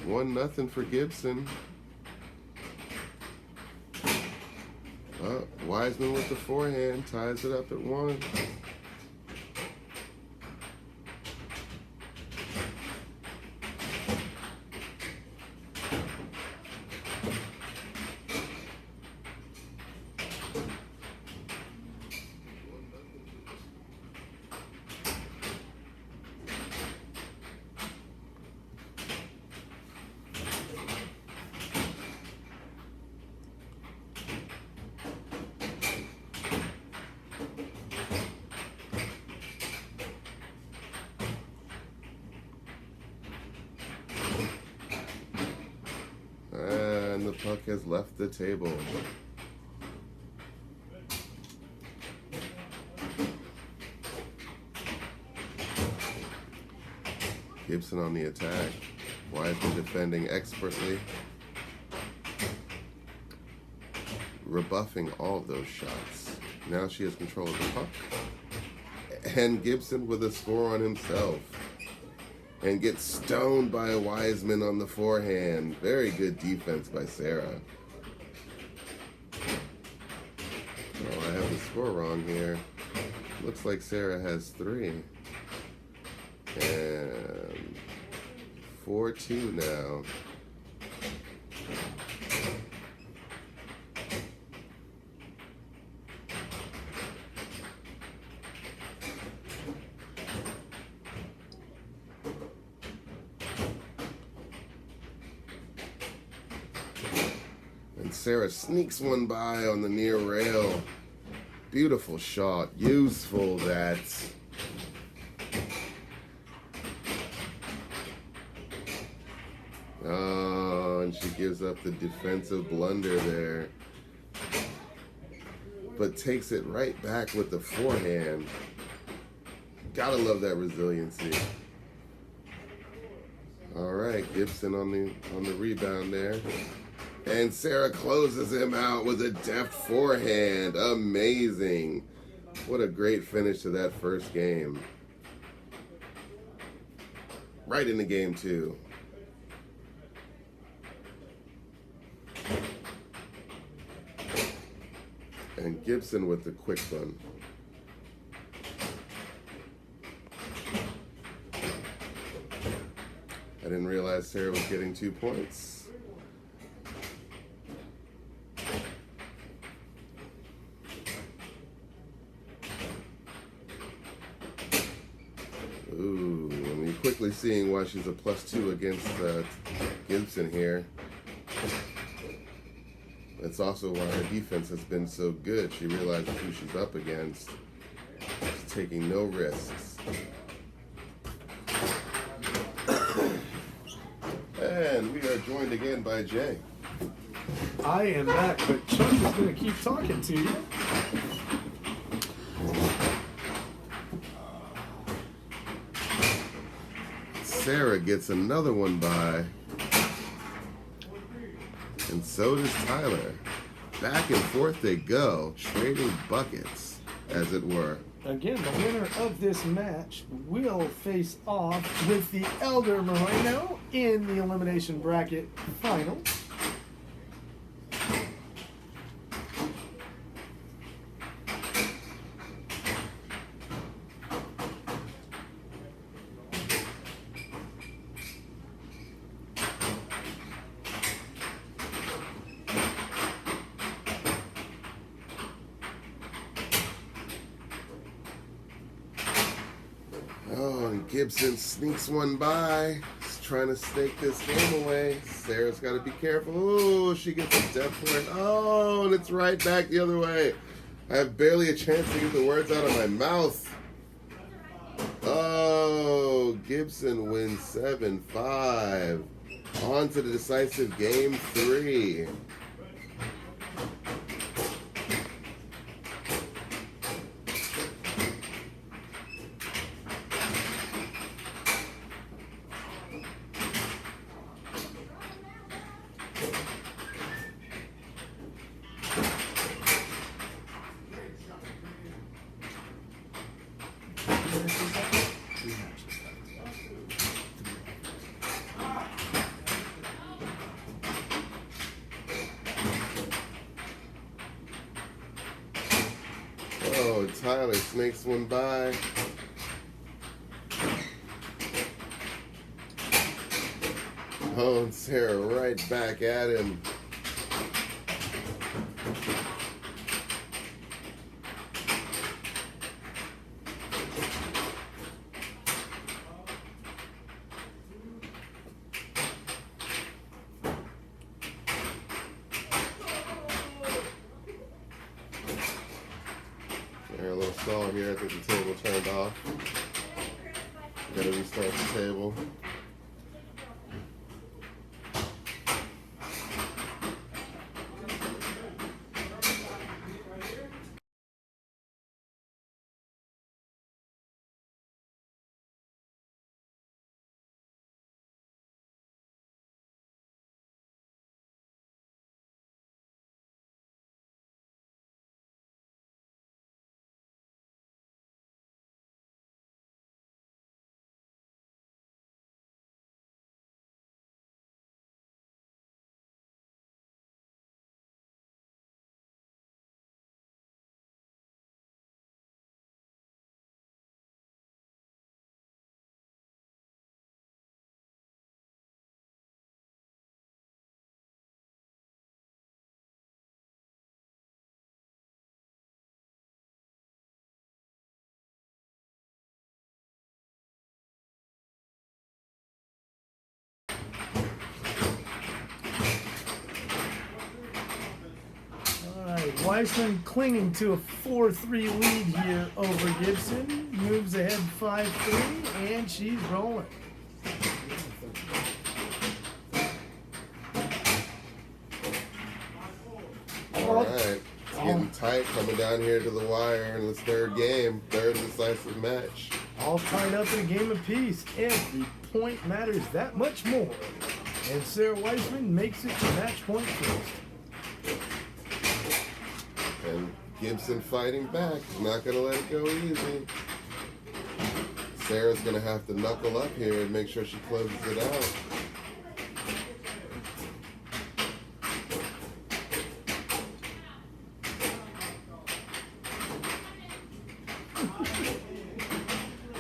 One nothing for Gibson. Wiseman with the forehand ties it up at 1. And the puck has left the table. Gibson on the attack. Wiseman defending expertly. Rebuffing all of those shots. Now she has control of the puck. And Gibson with a score on himself. And gets stoned by Wiseman on the forehand. Very good defense by Sarah. Oh, I have the score wrong here. Looks like Sarah has 3. And 4-2 now. And Sarah sneaks one by on the near rail. Beautiful shot. Useful, that. Oh, and she gives up the defensive blunder there. But takes it right back with the forehand. Gotta love that resiliency. All right, Gibson on the rebound there. And Sarah closes him out with a deft forehand. Amazing. What a great finish to that first game. Right into game 2. And Gibson with the quick one. I didn't realize Sarah was getting 2 points. Ooh, I mean, quickly seeing why she's a +2 against Gibson here. That's also why her defense has been so good. She realizes who she's up against. She's taking no risks. And we are joined again by Jay. I am back, but Chuck is going to keep talking to you. Sarah gets another one by. And so does Tyler. Back and forth they go, trading buckets, as it were. Again, the winner of this match will face off with the Elder Moreno in the elimination bracket final. Oh, and Gibson sneaks one by. He's trying to snake this game away. Sarah's got to be careful. Oh, she gets a depth point. Oh, and it's right back the other way. I have barely a chance to get the words out of my mouth. Oh, Gibson wins 7-5. On to the decisive game 3. Oh, Tyler snakes one by. Oh, and Sarah right back at him. A little stall here. I think the table turned off. Gotta restart the table. Weissman clinging to a 4-3 lead here over Gibson. Moves ahead 5-3, and she's rolling. All right. It's getting tight coming down here to the wire in this third game, third decisive match. All tied up in a game apiece. Every point matters that much more. And Sarah Weissman makes it to match point first. And Gibson fighting back. He's not going to let it go easy. Sarah's going to have to knuckle up here and make sure she closes it out.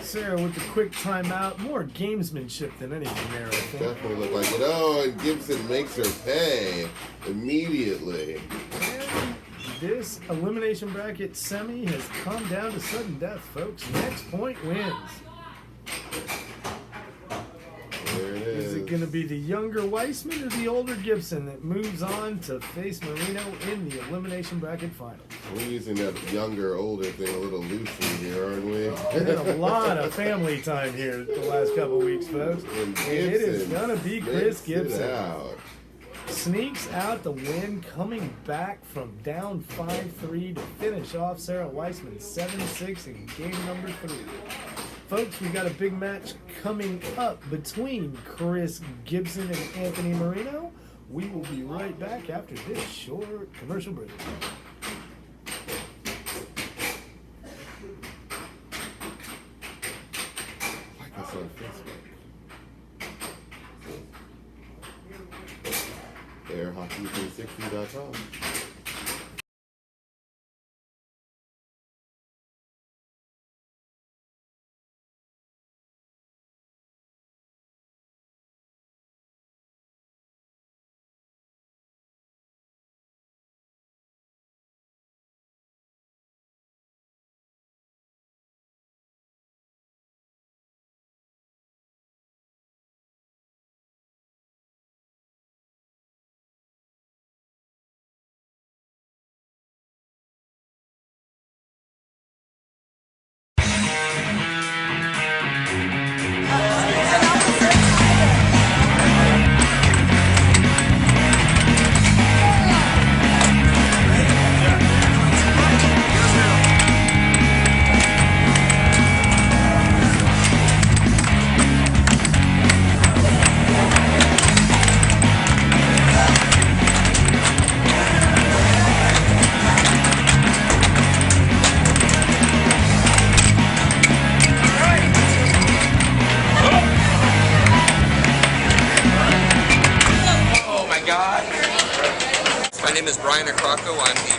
Sarah with the quick timeout. More gamesmanship than anything there, I think. Definitely looked like it. Oh, and Gibson makes her pay immediately. And this elimination bracket semi has come down to sudden death, folks. Next point wins. There it is. Is it going to be the younger Weissman or the older Gibson that moves on to face Marino in the elimination bracket final? We're using that younger, older thing a little loosely here, aren't we? We've had a lot of family time here the last couple of weeks, folks. And it is going to be Chris Gibson. Sneaks out the win, coming back from down 5-3 to finish off Sarah Weissman 7-6 in game number 3. Folks, we got a big match coming up between Chris Gibson and Anthony Marino. We will be right back after this short commercial break. Like us on Facebook. Airhockey360.com.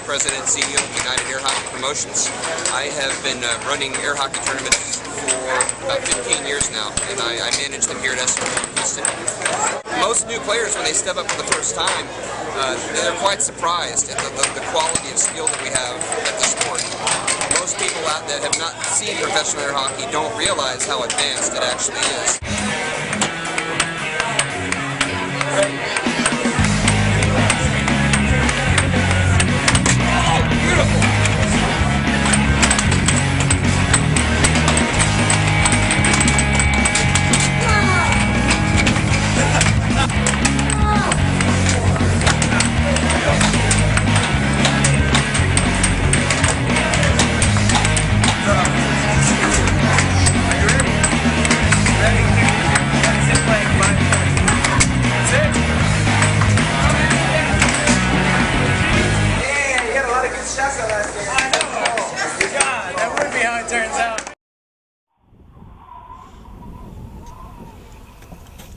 President and CEO of United Airhockey Promotions. I have been running air hockey tournaments for about 15 years now, and I manage them here at SMU Houston. Most new players, when they step up for the first time, they're quite surprised at the quality of skill that we have at the sport. Most people out that have not seen professional air hockey don't realize how advanced it actually is.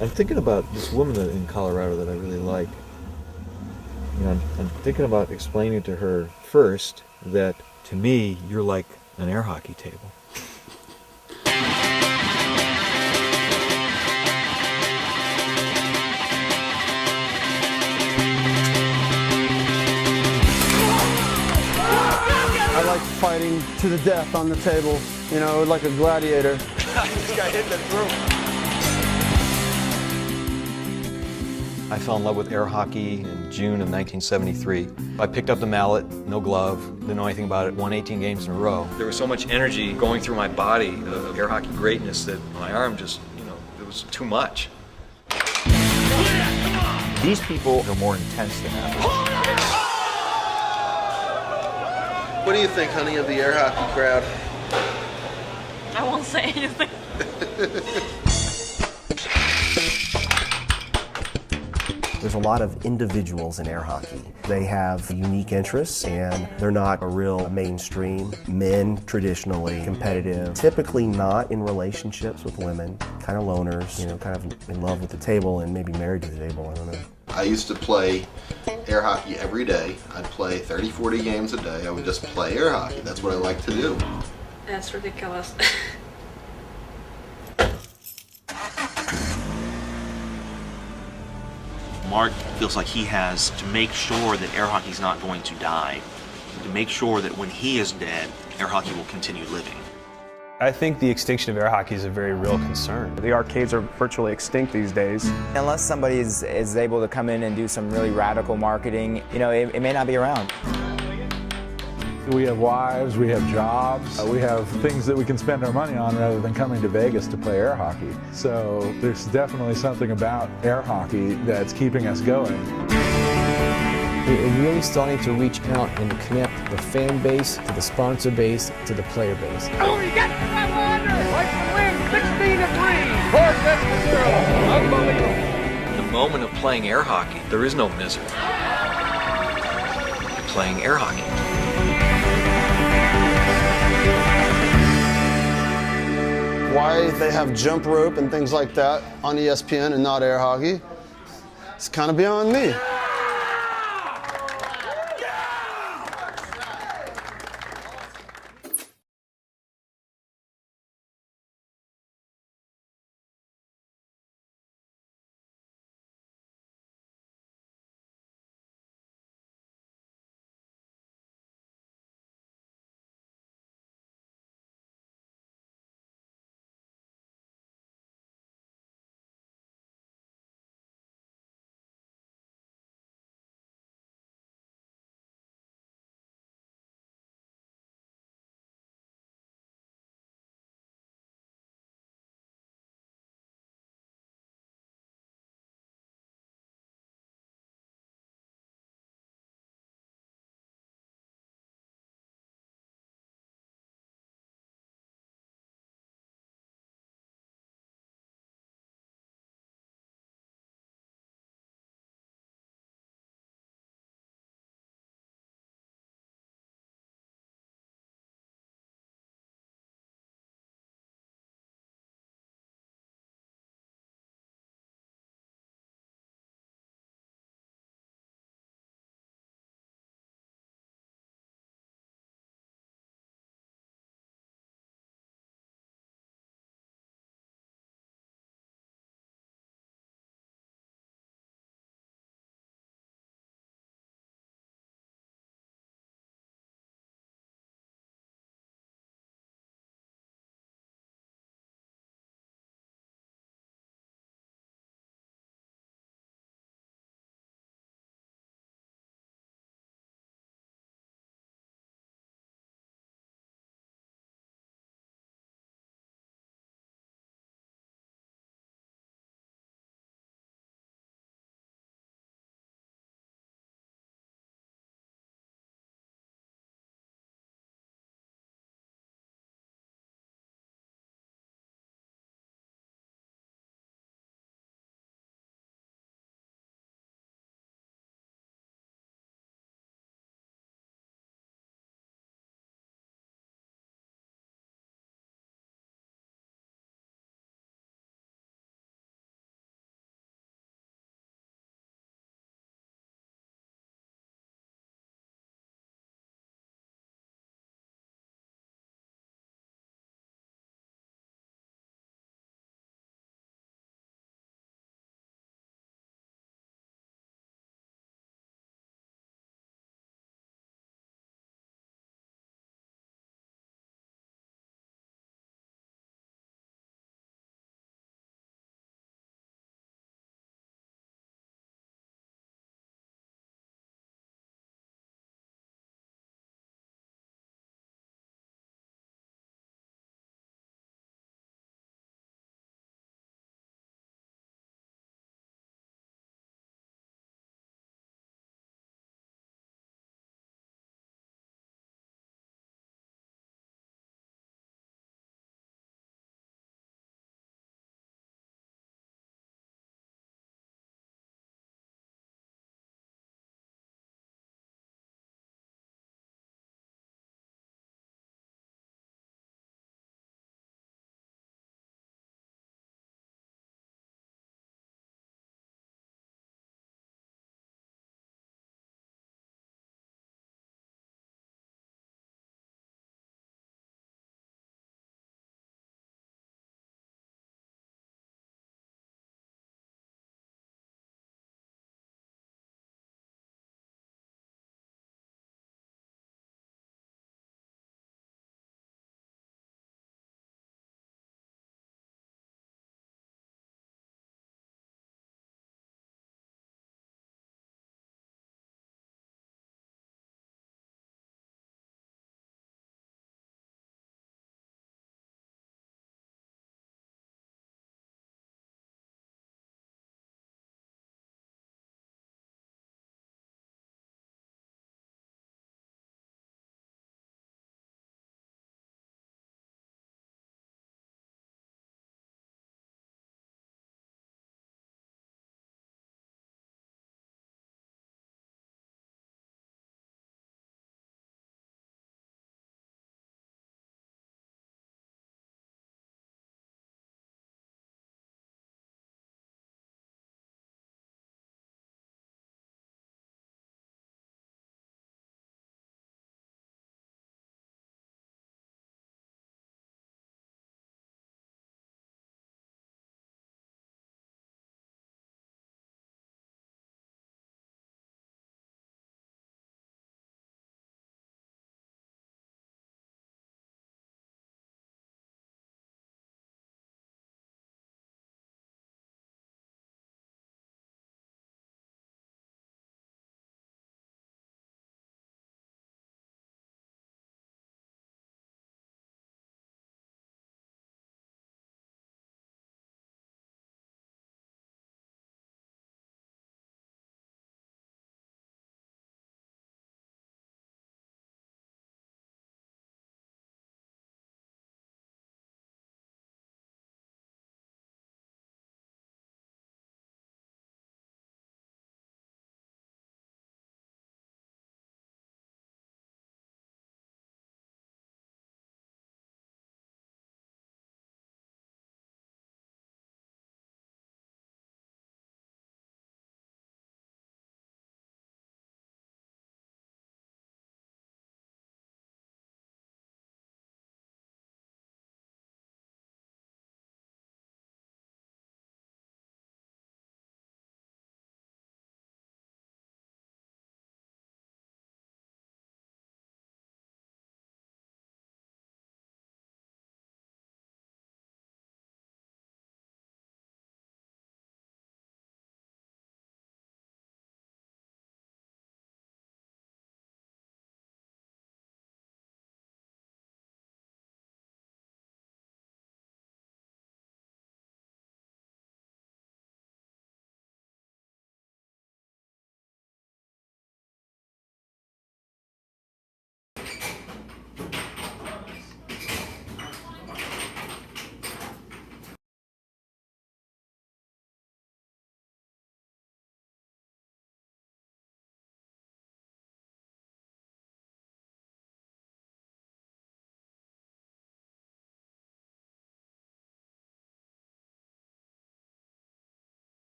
I'm thinking about this woman in Colorado that I really like. You know, I'm thinking about explaining to her first that to me you're like an air hockey table. I like fighting to the death on the table, you know, like a gladiator. This guy hit the throat. I fell in love with air hockey in June of 1973. I picked up the mallet, no glove, didn't know anything about it, won 18 games in a row. There was so much energy going through my body of air hockey greatness that my arm just, it was too much. These people are more intense than that. What do you think, honey, of the air hockey crowd? I won't say anything. There's a lot of individuals in air hockey. They have unique interests and they're not a real mainstream. Men, traditionally competitive, typically not in relationships with women, kind of loners, kind of in love with the table and maybe married to the table, I don't know. I used to play air hockey every day. I'd play 30, 40 games a day. I would just play air hockey. That's what I like to do. That's ridiculous. Mark feels like he has to make sure that air hockey's not going to die, to make sure that when he is dead, air hockey will continue living. I think the extinction of air hockey is a very real concern. The arcades are virtually extinct these days. Unless somebody is able to come in and do some really radical marketing, it may not be around. We have wives, we have jobs, we have things that we can spend our money on rather than coming to Vegas to play air hockey. So there's definitely something about air hockey that's keeping us going. We're really starting to reach out and connect the fan base to the sponsor base to the player base. Oh, you got the 500! Like the win, 16-3! 4 sets to 0. Unbelievable. In the moment of playing air hockey, there is no misery. You're playing air hockey. Why they have jump rope and things like that on ESPN and not air hockey, it's kind of beyond me.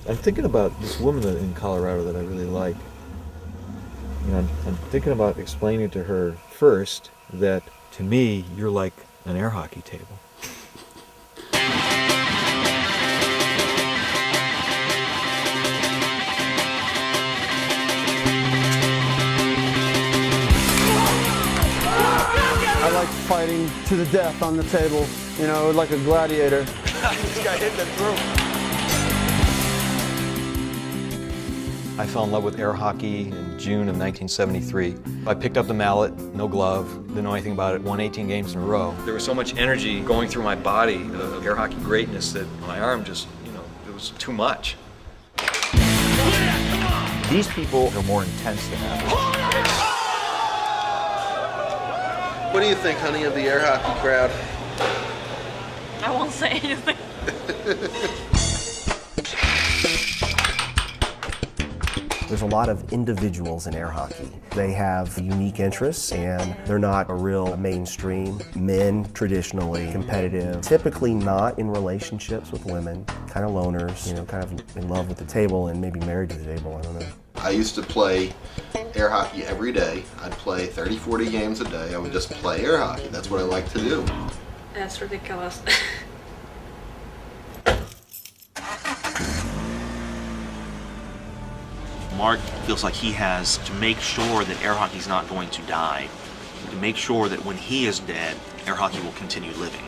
I'm thinking about this woman in Colorado that I really like. You know, I'm thinking about explaining to her first that to me, you're like an air hockey table. I like fighting to the death on the table, you know, like a gladiator. This guy hit the throat. I fell in love with air hockey in June of 1973. I picked up the mallet, no glove, didn't know anything about it, won 18 games in a row. There was so much energy going through my body of air hockey greatness that my arm just, you know, it was too much. These people are more intense than average. What do you think, honey, of the air hockey crowd? I won't say anything. There's a lot of individuals in air hockey. They have unique interests and they're not a real mainstream. Men, traditionally competitive, typically not in relationships with women, kind of loners, you know, kind of in love with the table and maybe married to the table, I don't know. I used to play air hockey every day. I'd play 30, 40 games a day. I would just play air hockey. That's what I like to do. That's ridiculous. Mark feels like he has to make sure that air hockey's not going to die, to make sure that when he is dead, air hockey will continue living.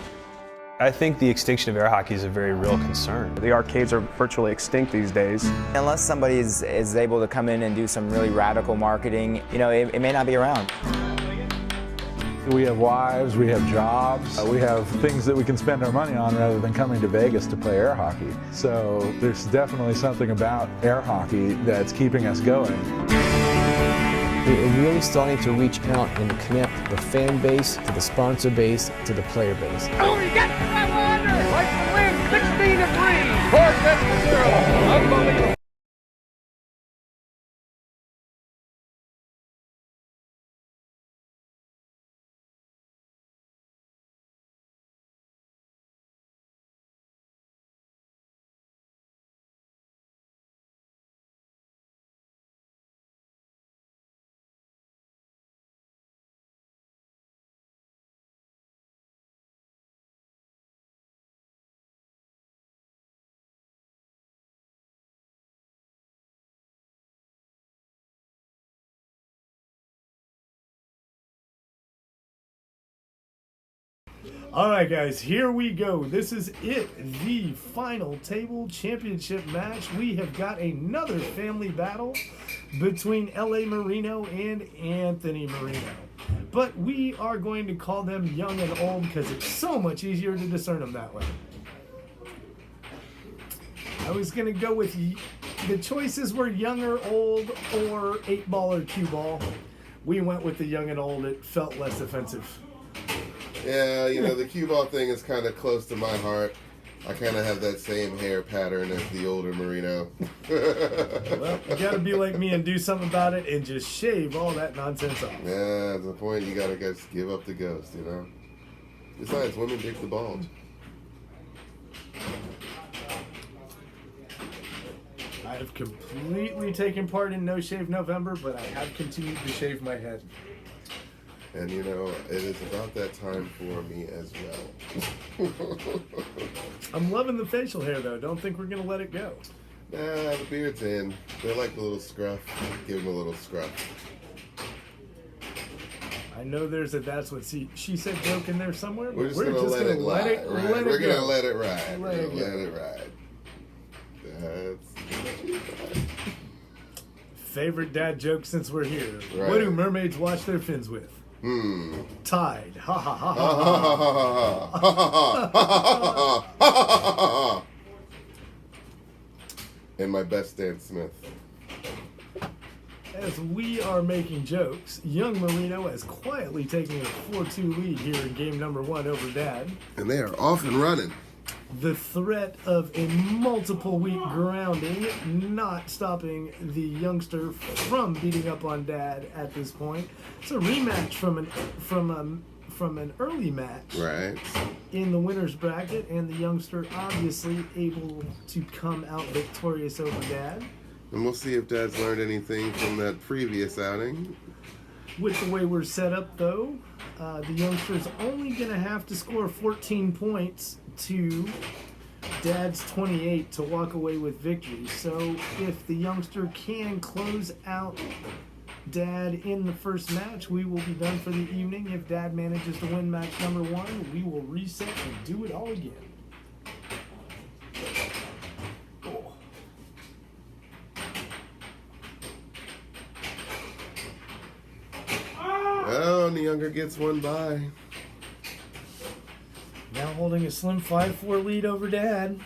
I think the extinction of air hockey is a very real concern. The arcades are virtually extinct these days. Unless somebody is able to come in and do some really radical marketing, you know, it may not be around. We have wives, we have jobs, we have things that we can spend our money on rather than coming to Vegas to play air hockey. So there's definitely something about air hockey that's keeping us going. We're really starting to reach out and connect the fan base to the sponsor base to the player base. Oh, you got the under! Like the win, 16-3! 4 sets to 0! Unbelievable! All right, guys, here we go. This is it, the final table championship match. We have got another family battle between L.A. Marino and Anthony Marino. But we are going to call them young and old because it's so much easier to discern them that way. I was going to go with the choices were young or old or 8-ball or cue ball. We went with the young and old. It felt less offensive. Yeah, you know, the cue ball thing is kind of close to my heart. I kind of have that same hair pattern as the older Marino. Well, you got to be like me and do something about it and just shave all that nonsense off. Yeah, at the point you got to just give up the ghost, you know? Besides, women dig the bulge. I have completely taken part in No Shave November, but I have continued to shave my head. And you know, it is about that time for me as well. I'm loving the facial hair though. Don't think we're gonna let it go. Nah, the beard's in. They like the little scruff. Give them a little scruff. I know there's a "that's what she said" joke in there somewhere. We're just gonna let it ride. We're gonna let it ride. Let it ride. That's favorite dad joke since we're here. Right. What do mermaids wash their fins with? Tide. Ha ha ha ha. And my best Dan Smith. As we are making jokes, young Marino is quietly taking a 4-2 lead here in game number 1 over Dad. And they are off and running. The threat of a multiple-week grounding not stopping the youngster from beating up on Dad at this point. It's a rematch from from an early match Right. in the winner's bracket, and the youngster obviously able to come out victorious over Dad. And we'll see if Dad's learned anything from that previous outing. With the way we're set up, though, the youngster's only going to have to score 14 points to Dad's 28 to walk away with victory. So if the youngster can close out Dad in the first match, we will be done for the evening. If Dad manages to win match number 1, we will reset and do it all again. Oh, and the younger gets one by. Now holding a slim 5-4 lead over Dad.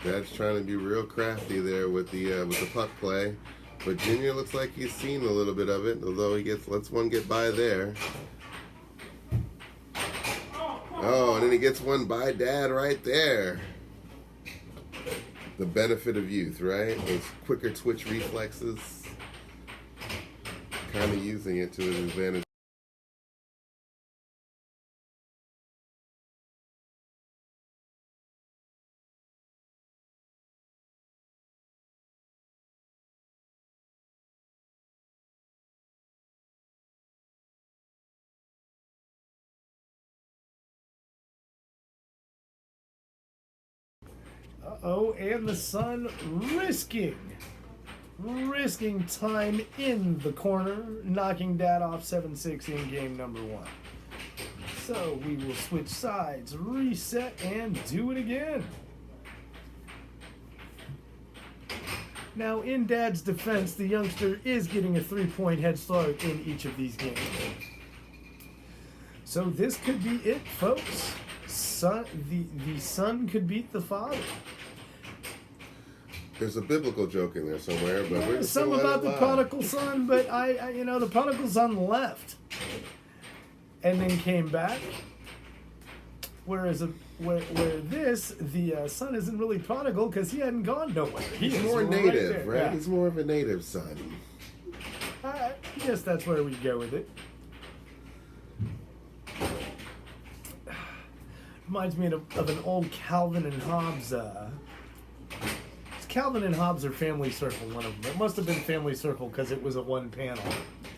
Dad's trying to be real crafty there with the puck play, but Junior looks like he's seen a little bit of it, although he lets one get by there. Oh, and then he gets one by Dad right there. The benefit of youth, right? Those quicker twitch reflexes. Kind of using it to his advantage. Uh-oh, and the Sun risking time in the corner, knocking Dad off 7-6 in game number 1. So we will switch sides, reset, and do it again. Now, in Dad's defense, the youngster is getting a 3-point head start in each of these games. So this could be it, folks. The son could beat the father. There's a biblical joke in there somewhere, but we're just Some gonna let about it the lie. prodigal son, but the prodigal son left and then came back. Whereas the son isn't really prodigal because he hadn't gone nowhere. He's more right native, there. right? Yeah. He's more of a native son. I guess that's where we go with it. Reminds me of an old Calvin and Hobbes. Calvin and Hobbes are Family Circle, one of them. It must have been Family Circle because it was a one panel.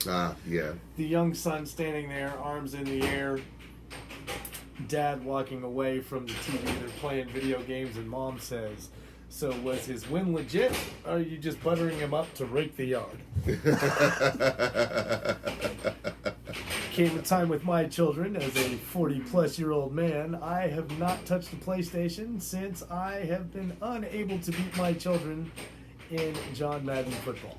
Ah, yeah. The young son standing there, arms in the air. Dad walking away from the TV. They're playing video games, and Mom says, "So was his win legit, or are you just buttering him up to rake the yard?" Came a time with my children as a 40-plus-year-old man. I have not touched the PlayStation since I have been unable to beat my children in John Madden football.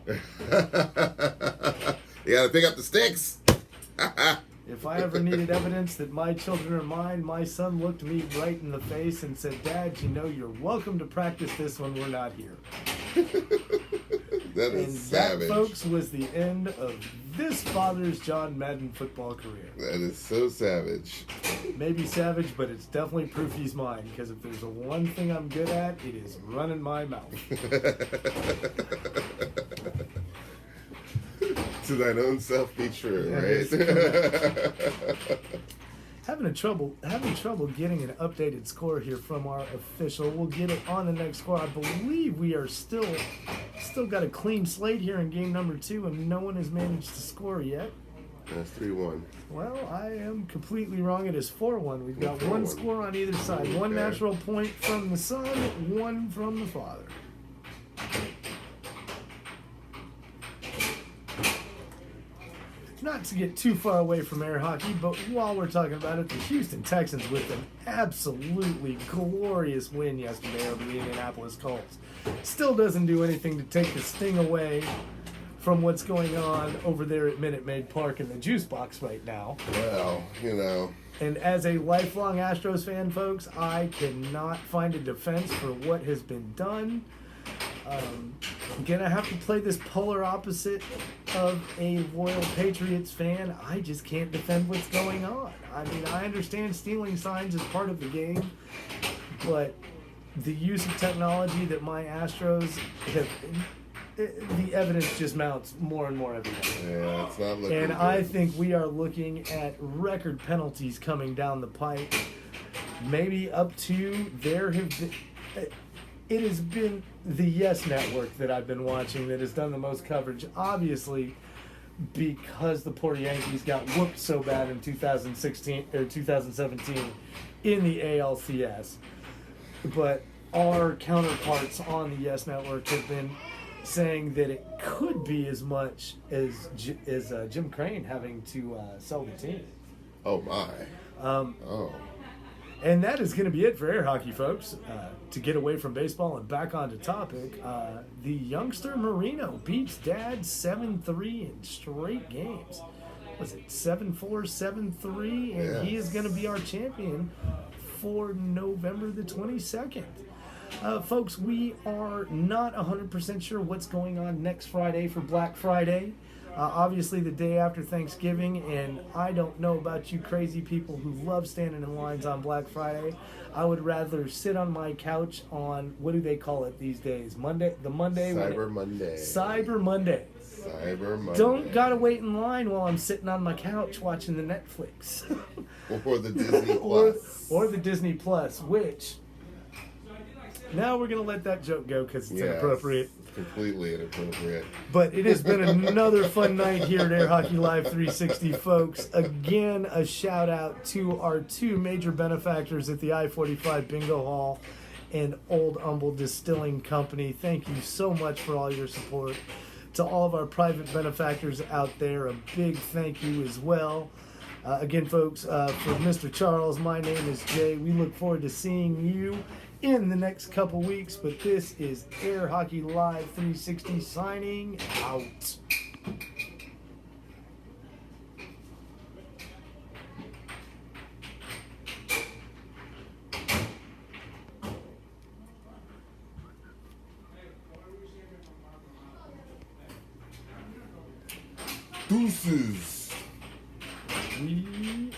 You gotta pick up the sticks. If I ever needed evidence that my children are mine, my son looked me right in the face and said, "Dad, you know you're welcome to practice this when we're not here." That is And savage. that, folks, was the end of this father's John Madden football career. That is so savage. Maybe savage, but it's definitely proof he's mine, because if there's the one thing I'm good at, it is running my mouth. To thine own self be true, That right? is Having trouble getting an updated score here from our official. We'll get it on the next score. I believe we are still got a clean slate here in game number 2, and no one has managed to score yet. That's 3-1. Well, I am completely wrong. It is 4-1. We've got 4-1. one score on either side. One Okay. natural point from the son, one from the father. Not to get too far away from air hockey, but while we're talking about it, the Houston Texans with an absolutely glorious win yesterday over the Indianapolis Colts. Still doesn't do anything to take the sting away from what's going on over there at Minute Maid Park in the juice box right now. Well, you know. And as a lifelong Astros fan, folks, I cannot find a defense for what has been done. I'm gonna have to play this polar opposite of a loyal Patriots fan. I just can't defend what's going on. I mean, I understand stealing signs is part of the game, but the use of technology that my Astros the evidence just mounts more and more every day. Yeah, it's not looking And good. I think we are looking at record penalties coming down the pipe. Maybe up to there have been. It has been the Yes Network that I've been watching that has done the most coverage. Obviously, because the poor Yankees got whooped so bad in 2016 or 2017 in the ALCS. But our counterparts on the Yes Network have been saying that it could be as much as Jim Crane having to sell the team. Oh my. And that is going to be it for air hockey, folks. To get away from baseball and back onto topic, the youngster Marino beats Dad 7-3 in straight games. Was it 7-4, 7-3? And he is going to be our champion for November the 22nd. Folks, we are not 100% sure what's going on next Friday for Black Friday. Obviously the day after Thanksgiving, and I don't know about you crazy people who love standing in lines on Black Friday. I would rather sit on my couch on, what do they call it these days? Monday? Cyber Monday. Cyber Monday. Cyber Monday. Don't gotta wait in line while I'm sitting on my couch watching the Netflix. Or the Disney Plus. or the Disney Plus, which, now we're going to let that joke go because it's inappropriate. Completely inappropriate. But it has been another fun night here at Air Hockey Live 360, folks. Again, a shout out to our two major benefactors at the I-45 Bingo Hall and Old Humble Distilling Company. Thank you so much for all your support. To all of our private benefactors out there, a big thank you as well. Again, folks, for Mr. Charles, my name is Jay. We look forward to seeing you in the next couple weeks, but this is Air Hockey Live 360 signing out. Deuces. We